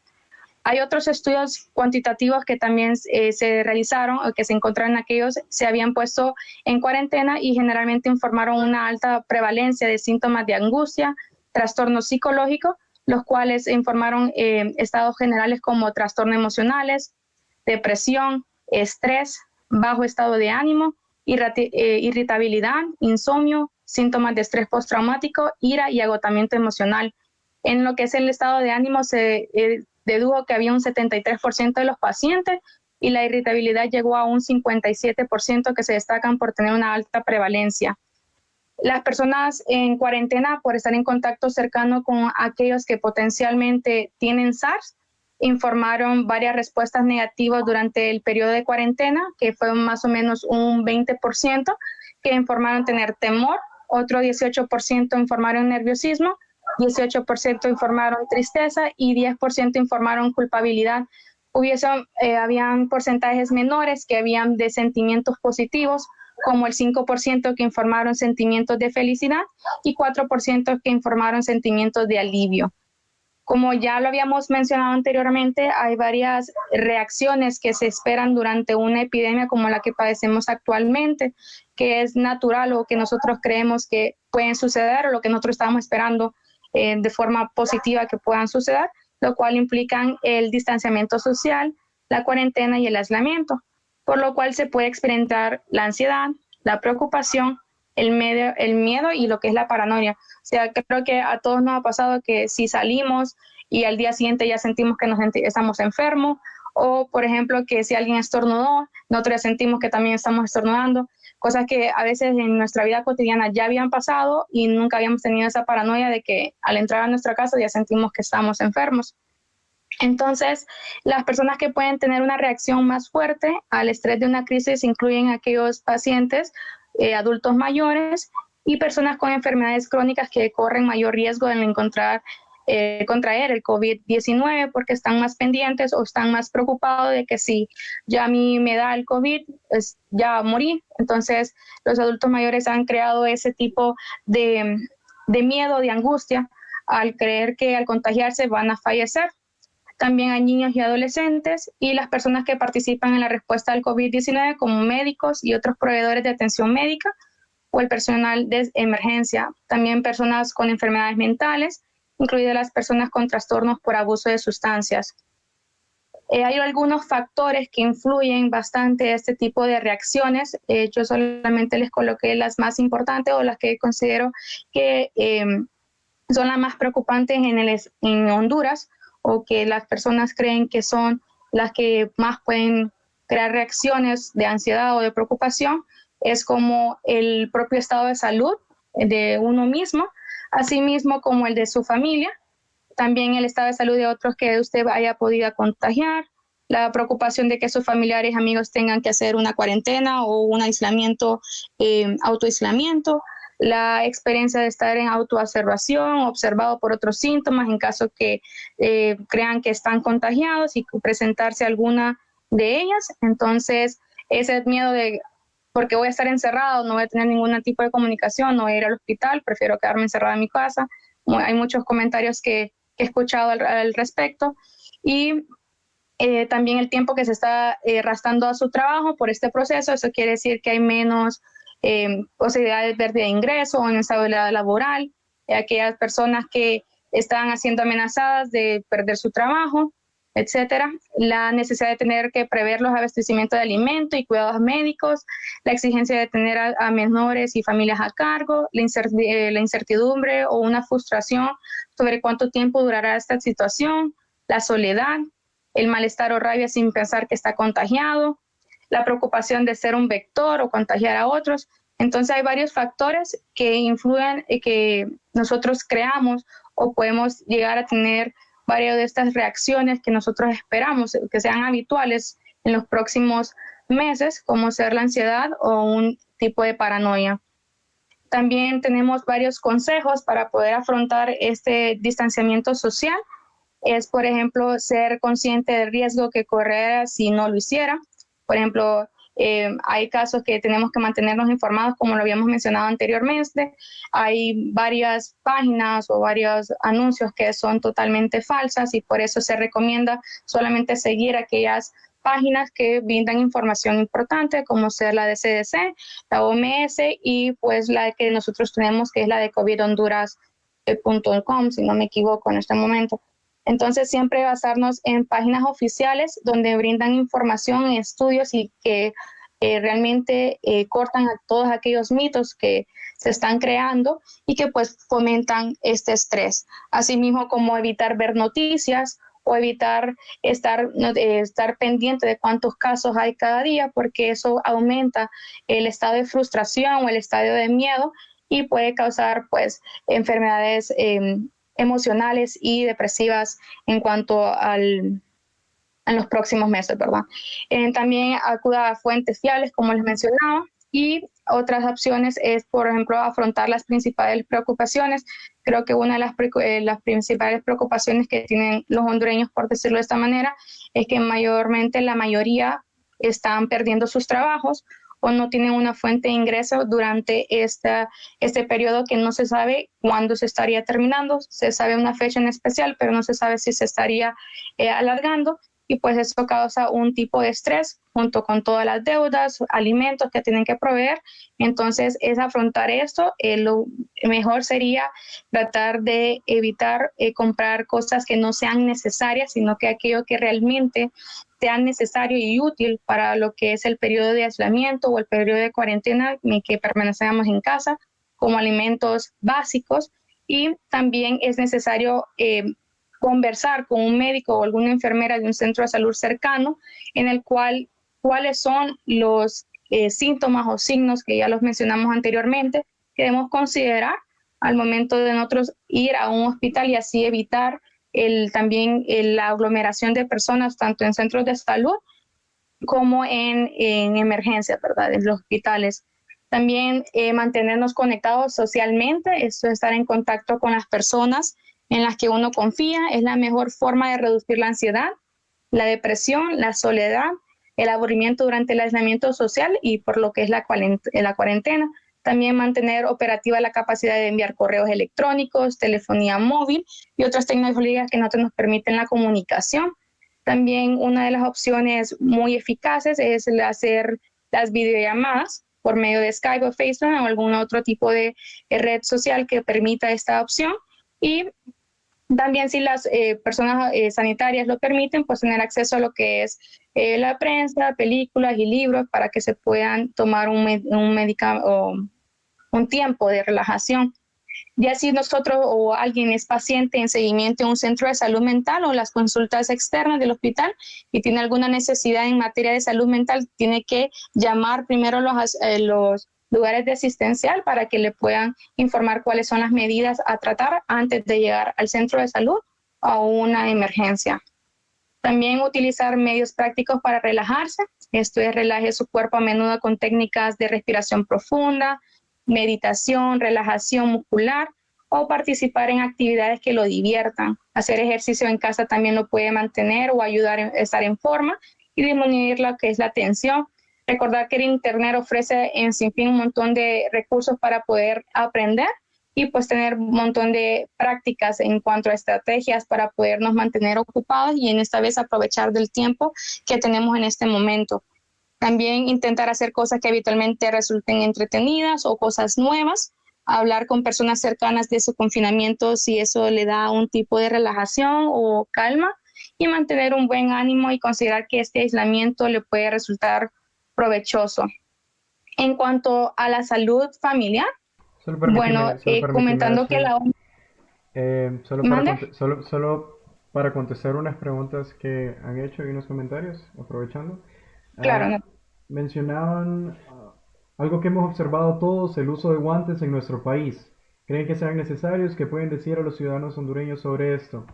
Hay otros estudios cuantitativos que también se realizaron o que se encontraron aquellos se habían puesto en cuarentena y generalmente informaron una alta prevalencia de síntomas de angustia, trastornos psicológicos, los cuales informaron estados generales como trastornos emocionales, depresión, estrés, bajo estado de ánimo, irritabilidad, insomnio, síntomas de estrés postraumático, ira y agotamiento emocional. En lo que es el estado de ánimo se dedujo que había un 73% de los pacientes y la irritabilidad llegó a un 57% que se destacan por tener una alta prevalencia. Las personas en cuarentena, por estar en contacto cercano con aquellos que potencialmente tienen SARS, informaron varias respuestas negativas durante el periodo de cuarentena, que fue más o menos un 20%, que informaron tener temor, otro 18% informaron nerviosismo, 18% informaron tristeza y 10% informaron culpabilidad. Habían porcentajes menores que habían de sentimientos positivos, como el 5% que informaron sentimientos de felicidad y 4% que informaron sentimientos de alivio. Como ya lo habíamos mencionado anteriormente, hay varias reacciones que se esperan durante una epidemia como la que padecemos actualmente, que es natural o que nosotros creemos que pueden suceder o lo que nosotros estamos esperando de forma positiva que puedan suceder, lo cual implican el distanciamiento social, la cuarentena y el aislamiento, por lo cual se puede experimentar la ansiedad, la preocupación, el miedo y lo que es la paranoia. O sea, creo que a todos nos ha pasado que si salimos y al día siguiente ya sentimos que estamos enfermos, o por ejemplo que si alguien estornudó, nosotros ya sentimos que también estamos estornudando, cosas que a veces en nuestra vida cotidiana ya habían pasado y nunca habíamos tenido esa paranoia de que al entrar a nuestra casa ya sentimos que estamos enfermos. Entonces, las personas que pueden tener una reacción más fuerte al estrés de una crisis incluyen aquellos pacientes adultos mayores y personas con enfermedades crónicas que corren mayor riesgo de contraer el COVID-19 porque están más pendientes o están más preocupados de que si ya a mí me da el COVID, pues ya morí. Entonces, los adultos mayores han creado ese tipo de miedo, de angustia, al creer que al contagiarse van a fallecer. También hay niños y adolescentes y las personas que participan en la respuesta al COVID-19 como médicos y otros proveedores de atención médica o el personal de emergencia. También personas con enfermedades mentales, incluidas las personas con trastornos por abuso de sustancias. Hay algunos factores que influyen bastante este tipo de reacciones. Yo solamente les coloqué las más importantes o las que considero que son las más preocupantes en Honduras, o que las personas creen que son las que más pueden crear reacciones de ansiedad o de preocupación, es como el propio estado de salud de uno mismo, así mismo como el de su familia, también el estado de salud de otros que usted haya podido contagiar, la preocupación de que sus familiares y amigos tengan que hacer una cuarentena o un aislamiento, autoaislamiento, la experiencia de estar en autoobservación, observado por otros síntomas en caso que crean que están contagiados y presentarse alguna de ellas. Entonces, ese miedo de, porque voy a estar encerrado, no voy a tener ningún tipo de comunicación, no voy a ir al hospital, prefiero quedarme encerrada en mi casa. Hay muchos comentarios que he escuchado al respecto. Y también el tiempo que se está restando a su trabajo por este proceso, eso quiere decir que hay menos posibilidades de pérdida de ingreso o inestabilidad laboral, aquellas personas que están siendo amenazadas de perder su trabajo, etcétera, la necesidad de tener que prever los abastecimientos de alimentos y cuidados médicos, la exigencia de tener a menores y familias a cargo, la incertidumbre o una frustración sobre cuánto tiempo durará esta situación, la soledad, el malestar o rabia sin pensar que está contagiado, la preocupación de ser un vector o contagiar a otros. Entonces hay varios factores que influyen y que nosotros creamos o podemos llegar a tener varias de estas reacciones que nosotros esperamos que sean habituales en los próximos meses, como ser la ansiedad o un tipo de paranoia. También tenemos varios consejos para poder afrontar este distanciamiento social. Es, por ejemplo, ser consciente del riesgo que correría si no lo hiciera. Por ejemplo, hay casos que tenemos que mantenernos informados, como lo habíamos mencionado anteriormente. Hay varias páginas o varios anuncios que son totalmente falsas y por eso se recomienda solamente seguir aquellas páginas que brindan información importante, como ser la de CDC, la OMS y pues la que nosotros tenemos, que es la de covidhonduras.com, si no me equivoco en este momento. Entonces, siempre basarnos en páginas oficiales donde brindan información y estudios y que realmente cortan a todos aquellos mitos que se están creando y que pues fomentan este estrés. Asimismo, como evitar ver noticias o evitar estar pendiente de cuántos casos hay cada día, porque eso aumenta el estado de frustración o el estado de miedo y puede causar pues enfermedades emocionales y depresivas en cuanto en los próximos meses, ¿verdad? También acuda a fuentes fiables, como les mencionaba, y otras opciones es, por ejemplo, afrontar las principales preocupaciones. Creo que una de las principales preocupaciones que tienen los hondureños, por decirlo de esta manera, es que mayormente la mayoría están perdiendo sus trabajos o no tienen una fuente de ingreso durante este periodo que no se sabe cuándo se estaría terminando. Se sabe una fecha en especial, pero no se sabe si se estaría alargando, y pues eso causa un tipo de estrés junto con todas las deudas, alimentos que tienen que proveer. Entonces es afrontar esto. Lo mejor sería tratar de evitar comprar cosas que no sean necesarias, sino que aquello que realmente sea necesario y útil para lo que es el periodo de aislamiento o el periodo de cuarentena en que permanecemos en casa, como alimentos básicos. Y también es necesario conversar con un médico o alguna enfermera de un centro de salud cercano, en el cual cuáles son los síntomas o signos que ya los mencionamos anteriormente, que debemos considerar al momento de nosotros ir a un hospital, y así evitar también la aglomeración de personas tanto en centros de salud como en emergencias, ¿verdad? En los hospitales. También mantenernos conectados socialmente, esto es estar en contacto con las personas en las que uno confía, es la mejor forma de reducir la ansiedad, la depresión, la soledad, el aburrimiento durante el aislamiento social y por lo que es la cuarentena. También mantener operativa la capacidad de enviar correos electrónicos, telefonía móvil y otras tecnologías que nos permiten la comunicación. También una de las opciones muy eficaces es el hacer las videollamadas por medio de Skype o FaceTime o algún otro tipo de red social que permita esta opción. Y también si las personas sanitarias lo permiten, pues tener acceso a lo que es la prensa, películas y libros para que se puedan tomar un tiempo de relajación. Ya si nosotros o alguien es paciente en seguimiento en un centro de salud mental o las consultas externas del hospital y tiene alguna necesidad en materia de salud mental, tiene que llamar primero los lugares de asistencial para que le puedan informar cuáles son las medidas a tratar antes de llegar al centro de salud o a una emergencia. También utilizar medios prácticos para relajarse. Esto es, relaje su cuerpo a menudo con técnicas de respiración profunda, meditación, relajación muscular o participar en actividades que lo diviertan. Hacer ejercicio en casa también lo puede mantener o ayudar a estar en forma y disminuir lo que es la tensión. Recordar que el Internet ofrece en sin fin un montón de recursos para poder aprender y pues tener un montón de prácticas en cuanto a estrategias para podernos mantener ocupados y en esta vez aprovechar del tiempo que tenemos en este momento. También intentar hacer cosas que habitualmente resulten entretenidas o cosas nuevas, hablar con personas cercanas de su confinamiento si eso le da un tipo de relajación o calma, y mantener un buen ánimo y considerar que este aislamiento le puede resultar provechoso. En cuanto a la salud familiar, bueno, Solo permíteme, comentando que Ashley. la... ¿Mande? Solo para contestar unas preguntas que han hecho y unos comentarios, aprovechando. Claro, Ah, no. mencionaban algo que hemos observado todos, el uso de guantes en nuestro país. ¿Creen que sean necesarios? ¿Qué pueden decir a los ciudadanos hondureños sobre esto?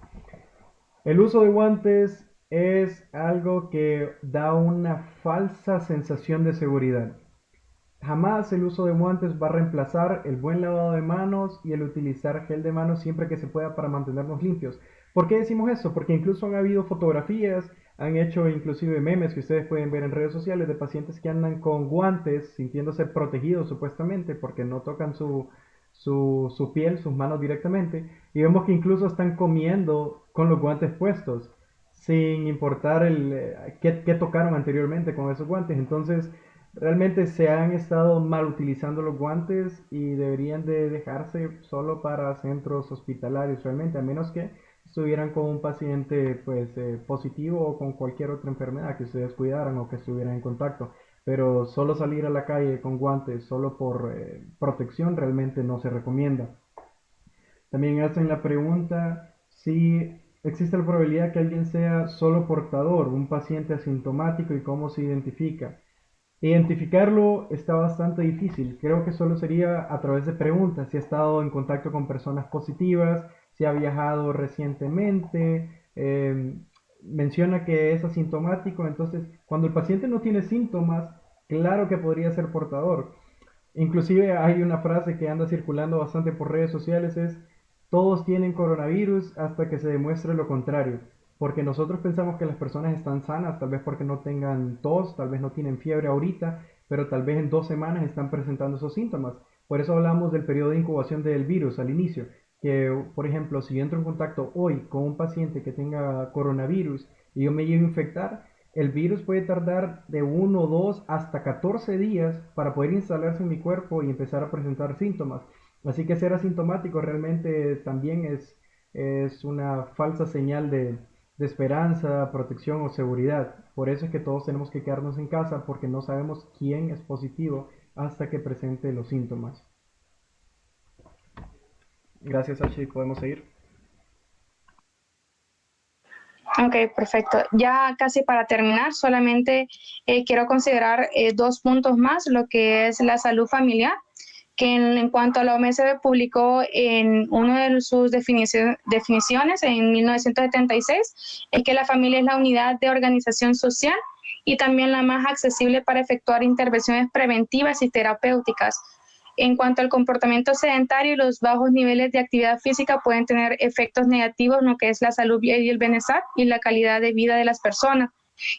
El uso de guantes es algo que da una falsa sensación de seguridad. Jamás el uso de guantes va a reemplazar el buen lavado de manos y el utilizar gel de manos siempre que se pueda para mantenernos limpios. ¿Por qué decimos eso? Porque incluso han habido fotografías, han hecho inclusive memes que ustedes pueden ver en redes sociales de pacientes que andan con guantes sintiéndose protegidos supuestamente porque no tocan su piel, sus manos directamente. Y vemos que incluso están comiendo con los guantes puestos sin importar qué tocaron anteriormente con esos guantes. Entonces, realmente se han estado mal utilizando los guantes y deberían de dejarse solo para centros hospitalarios realmente, a menos que estuvieran con un paciente pues positivo o con cualquier otra enfermedad que ustedes cuidaran o que estuvieran en contacto. Pero solo salir a la calle con guantes solo por protección realmente no se recomienda. También hacen la pregunta si existe la probabilidad que alguien sea solo portador, un paciente asintomático, y cómo se identifica. Identificarlo está bastante difícil. Creo que solo sería a través de preguntas, si ha estado en contacto con personas positivas, si ha viajado recientemente. Menciona que es asintomático, entonces cuando el paciente no tiene síntomas, claro que podría ser portador. Inclusive hay una frase que anda circulando bastante por redes sociales, es todos tienen coronavirus hasta que se demuestre lo contrario. Porque nosotros pensamos que las personas están sanas, tal vez porque no tengan tos, tal vez no tienen fiebre ahorita, pero tal vez en 2 semanas están presentando esos síntomas. Por eso hablamos del periodo de incubación del virus al inicio, que por ejemplo, si yo entro en contacto hoy con un paciente que tenga coronavirus y yo me llego a infectar, el virus puede tardar de 1, 2 hasta 14 días para poder instalarse en mi cuerpo y empezar a presentar síntomas. Así que ser asintomático realmente también es una falsa señal de esperanza, protección o seguridad. Por eso es que todos tenemos que quedarnos en casa porque no sabemos quién es positivo hasta que presente los síntomas. Gracias, Ashley. Podemos seguir. Ok, perfecto. Ya casi para terminar, solamente quiero considerar 2 puntos más, lo que es la salud familiar, que en cuanto a la OMS publicó en una de sus definiciones en 1976, es que la familia es la unidad de organización social y también la más accesible para efectuar intervenciones preventivas y terapéuticas. En cuanto al comportamiento sedentario, los bajos niveles de actividad física pueden tener efectos negativos en lo que es la salud y el bienestar y la calidad de vida de las personas.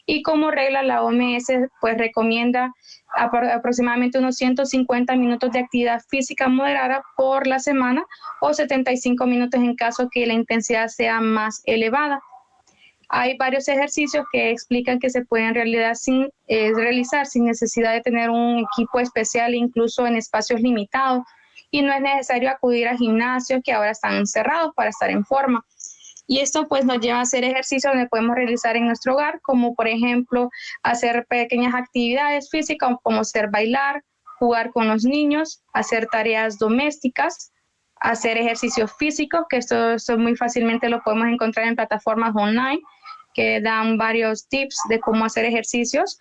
Y como regla, la OMS pues recomienda aproximadamente unos 150 minutos de actividad física moderada por la semana o 75 minutos en caso que la intensidad sea más elevada. Hay varios ejercicios que explican que se pueden realizar sin necesidad de tener un equipo especial, incluso en espacios limitados, y no es necesario acudir a gimnasios que ahora están cerrados para estar en forma. Y esto pues nos lleva a hacer ejercicios donde podemos realizar en nuestro hogar, como por ejemplo hacer pequeñas actividades físicas como ser bailar, jugar con los niños, hacer tareas domésticas, hacer ejercicios físicos, que esto muy fácilmente lo podemos encontrar en plataformas online que dan varios tips de cómo hacer ejercicios.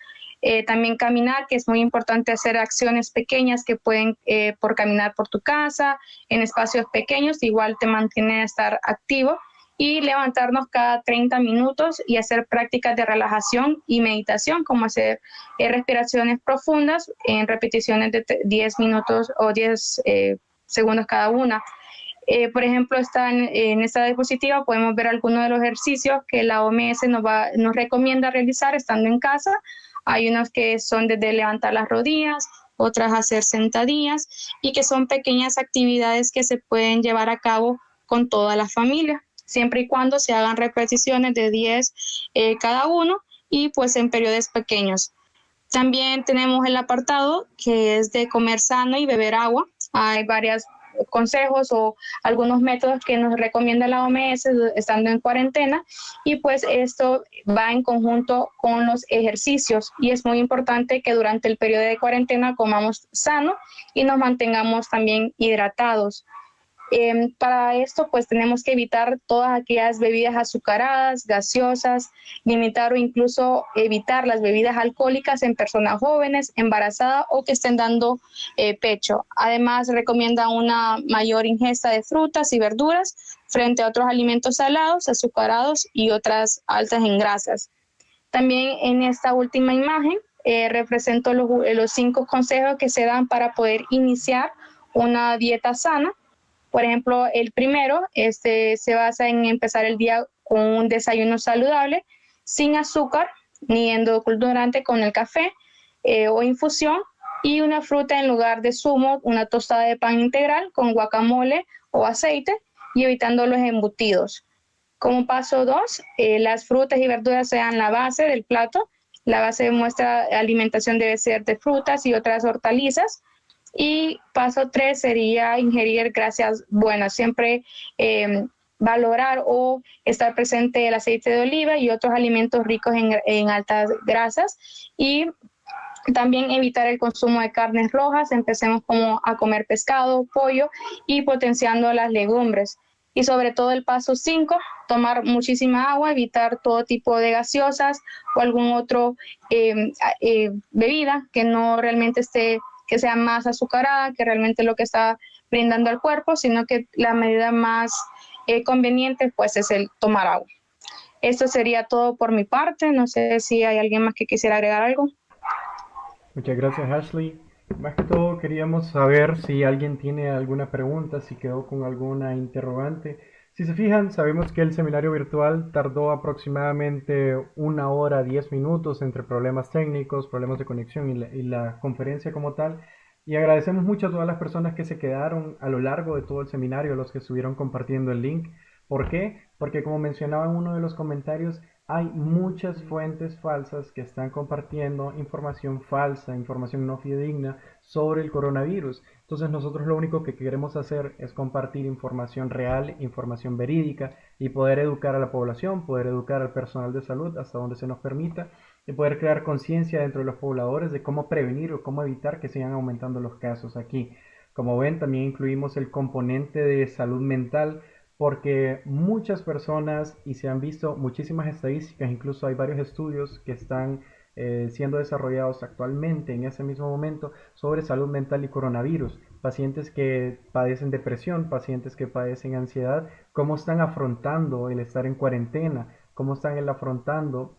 También caminar, que es muy importante hacer acciones pequeñas que pueden por caminar por tu casa, en espacios pequeños, igual te mantiene a estar activo. Y levantarnos cada 30 minutos y hacer prácticas de relajación y meditación, como hacer respiraciones profundas en repeticiones de 10 minutos o 10 segundos cada una. Por ejemplo, en esta diapositiva podemos ver algunos de los ejercicios que la OMS nos recomienda realizar estando en casa. Hay unos que son desde levantar las rodillas, otras hacer sentadillas y que son pequeñas actividades que se pueden llevar a cabo con toda la familia, siempre y cuando se hagan repeticiones de 10 cada uno y pues en periodos pequeños. También tenemos el apartado que es de comer sano y beber agua. Hay varios consejos o algunos métodos que nos recomienda la OMS estando en cuarentena y pues esto va en conjunto con los ejercicios y es muy importante que durante el periodo de cuarentena comamos sano y nos mantengamos también hidratados. Para esto, pues tenemos que evitar todas aquellas bebidas azucaradas, gaseosas, limitar o incluso evitar las bebidas alcohólicas en personas jóvenes, embarazadas o que estén dando pecho. Además, recomienda una mayor ingesta de frutas y verduras frente a otros alimentos salados, azucarados y otras altas en grasas. También en esta última imagen represento los 5 consejos que se dan para poder iniciar una dieta sana. Por ejemplo, el primero se basa en empezar el día con un desayuno saludable, sin azúcar ni endulcorante con el café o infusión, y una fruta en lugar de zumo, una tostada de pan integral con guacamole o aceite y evitando los embutidos. Como paso 2, las frutas y verduras sean la base del plato. La base de nuestra alimentación debe ser de frutas y otras hortalizas. Y paso 3 sería ingerir grasas buenas, siempre valorar o estar presente el aceite de oliva y otros alimentos ricos en altas grasas y también evitar el consumo de carnes rojas, empecemos como a comer pescado, pollo y potenciando las legumbres. Y sobre todo el paso 5, tomar muchísima agua, evitar todo tipo de gaseosas o algún otro bebida que no realmente que sea más azucarada, que realmente lo que está brindando al cuerpo, sino que la medida más conveniente pues es el tomar agua. Esto sería todo por mi parte, no sé si hay alguien más que quisiera agregar algo. Muchas gracias, Ashley. Más que todo queríamos saber si alguien tiene alguna pregunta, si quedó con alguna interrogante. Si se fijan, sabemos que el seminario virtual tardó aproximadamente 1 hora 10 minutos entre problemas técnicos, problemas de conexión y la conferencia como tal. Y agradecemos mucho a todas las personas que se quedaron a lo largo de todo el seminario, a los que estuvieron compartiendo el link. ¿Por qué? Porque como mencionaba en uno de los comentarios, hay muchas fuentes falsas que están compartiendo información falsa, información no fidedigna sobre el coronavirus. Entonces nosotros lo único que queremos hacer es compartir información real, información verídica y poder educar a la población, poder educar al personal de salud hasta donde se nos permita y poder crear conciencia dentro de los pobladores de cómo prevenir o cómo evitar que sigan aumentando los casos aquí. Como ven, también incluimos el componente de salud mental porque muchas personas, y se han visto muchísimas estadísticas, incluso hay varios estudios que están siendo desarrollados actualmente en ese mismo momento sobre salud mental y coronavirus, pacientes que padecen depresión, pacientes que padecen ansiedad, cómo están afrontando el estar en cuarentena, cómo están afrontando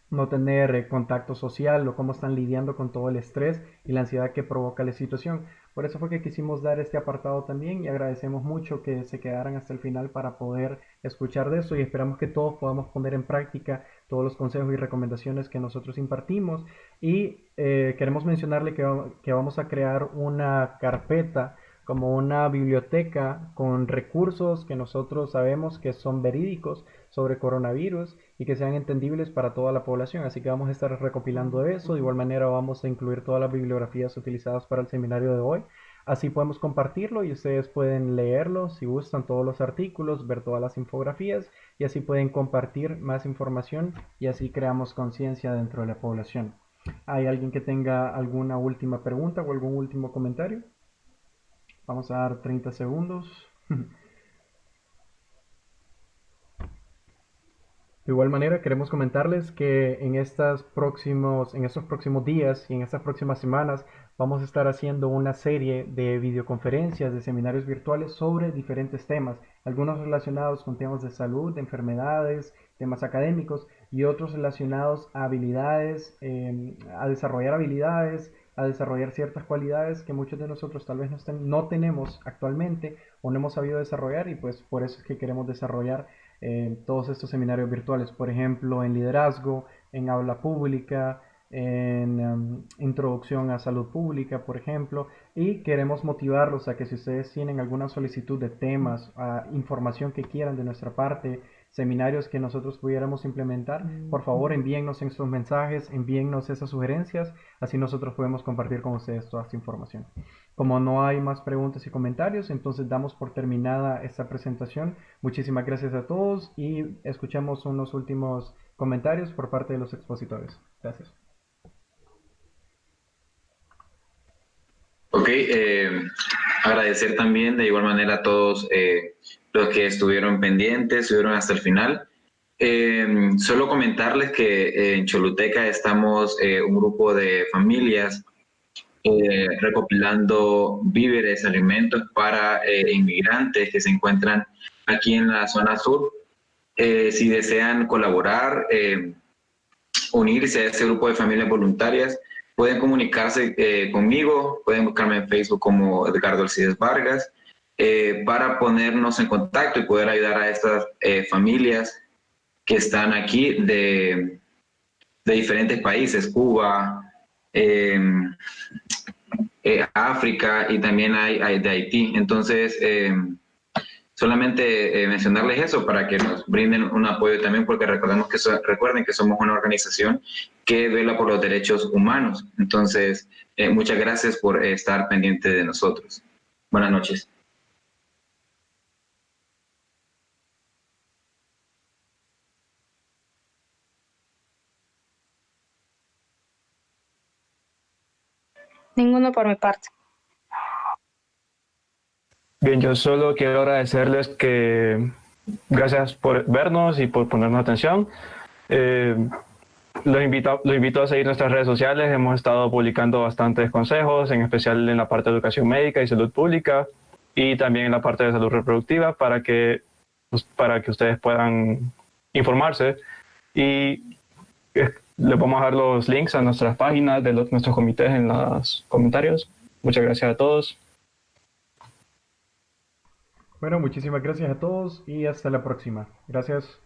no tener contacto social o cómo están lidiando con todo el estrés y la ansiedad que provoca la situación. Por eso fue que quisimos dar este apartado también y agradecemos mucho que se quedaran hasta el final para poder escuchar de eso y esperamos que todos podamos poner en práctica todos los consejos y recomendaciones que nosotros impartimos y queremos mencionarle que vamos a crear una carpeta como una biblioteca con recursos que nosotros sabemos que son verídicos sobre coronavirus y que sean entendibles para toda la población. Así que vamos a estar recopilando eso. De igual manera vamos a incluir todas las bibliografías utilizadas para el seminario de hoy. Así podemos compartirlo y ustedes pueden leerlo si gustan todos los artículos, ver todas las infografías y así pueden compartir más información y así creamos conciencia dentro de la población. ¿Hay alguien que tenga alguna última pregunta o algún último comentario? Vamos a dar 30 segundos. De igual manera, queremos comentarles que en estos próximos días y en estas próximas semanas vamos a estar haciendo una serie de videoconferencias, de seminarios virtuales sobre diferentes temas, algunos relacionados con temas de salud, de enfermedades, temas académicos y otros relacionados a habilidades, a desarrollar habilidades, a desarrollar ciertas cualidades que muchos de nosotros tal vez no tenemos actualmente o no hemos sabido desarrollar y pues por eso es que queremos desarrollar todos estos seminarios virtuales, por ejemplo, en liderazgo, en habla pública, en introducción a salud pública, por ejemplo, y queremos motivarlos a que si ustedes tienen alguna solicitud de temas, información que quieran de nuestra parte, seminarios que nosotros pudiéramos implementar, por favor envíennos en sus mensajes, envíennos esas sugerencias, así nosotros podemos compartir con ustedes toda esta información. Como no hay más preguntas y comentarios, entonces damos por terminada esta presentación. Muchísimas gracias a todos y escuchamos unos últimos comentarios por parte de los expositores. Gracias. Ok, agradecer también de igual manera a todos los que estuvieron pendientes, estuvieron hasta el final. Solo comentarles que en Choluteca estamos un grupo de familias recopilando víveres, alimentos para inmigrantes que se encuentran aquí en la zona sur. Si desean colaborar, unirse a ese grupo de familias voluntarias, pueden comunicarse conmigo, pueden buscarme en Facebook como Edgardo Alcides Vargas, para ponernos en contacto y poder ayudar a estas familias que están aquí de diferentes países, Cuba, África y también hay de Haití. Entonces, solamente mencionarles eso para que nos brinden un apoyo también, porque recuerden que somos una organización que vela por los derechos humanos. Entonces, muchas gracias por estar pendiente de nosotros. Buenas noches. Ninguno por mi parte. Bien, yo solo quiero agradecerles que gracias por vernos y por ponernos atención. Los invito a seguir nuestras redes sociales. Hemos estado publicando bastantes consejos, en especial en la parte de educación médica y salud pública, y también en la parte de salud reproductiva, para que ustedes puedan informarse. Y les vamos a dar los links a nuestras páginas de nuestros comités en los comentarios. Muchas gracias a todos. Bueno, muchísimas gracias a todos y hasta la próxima. Gracias.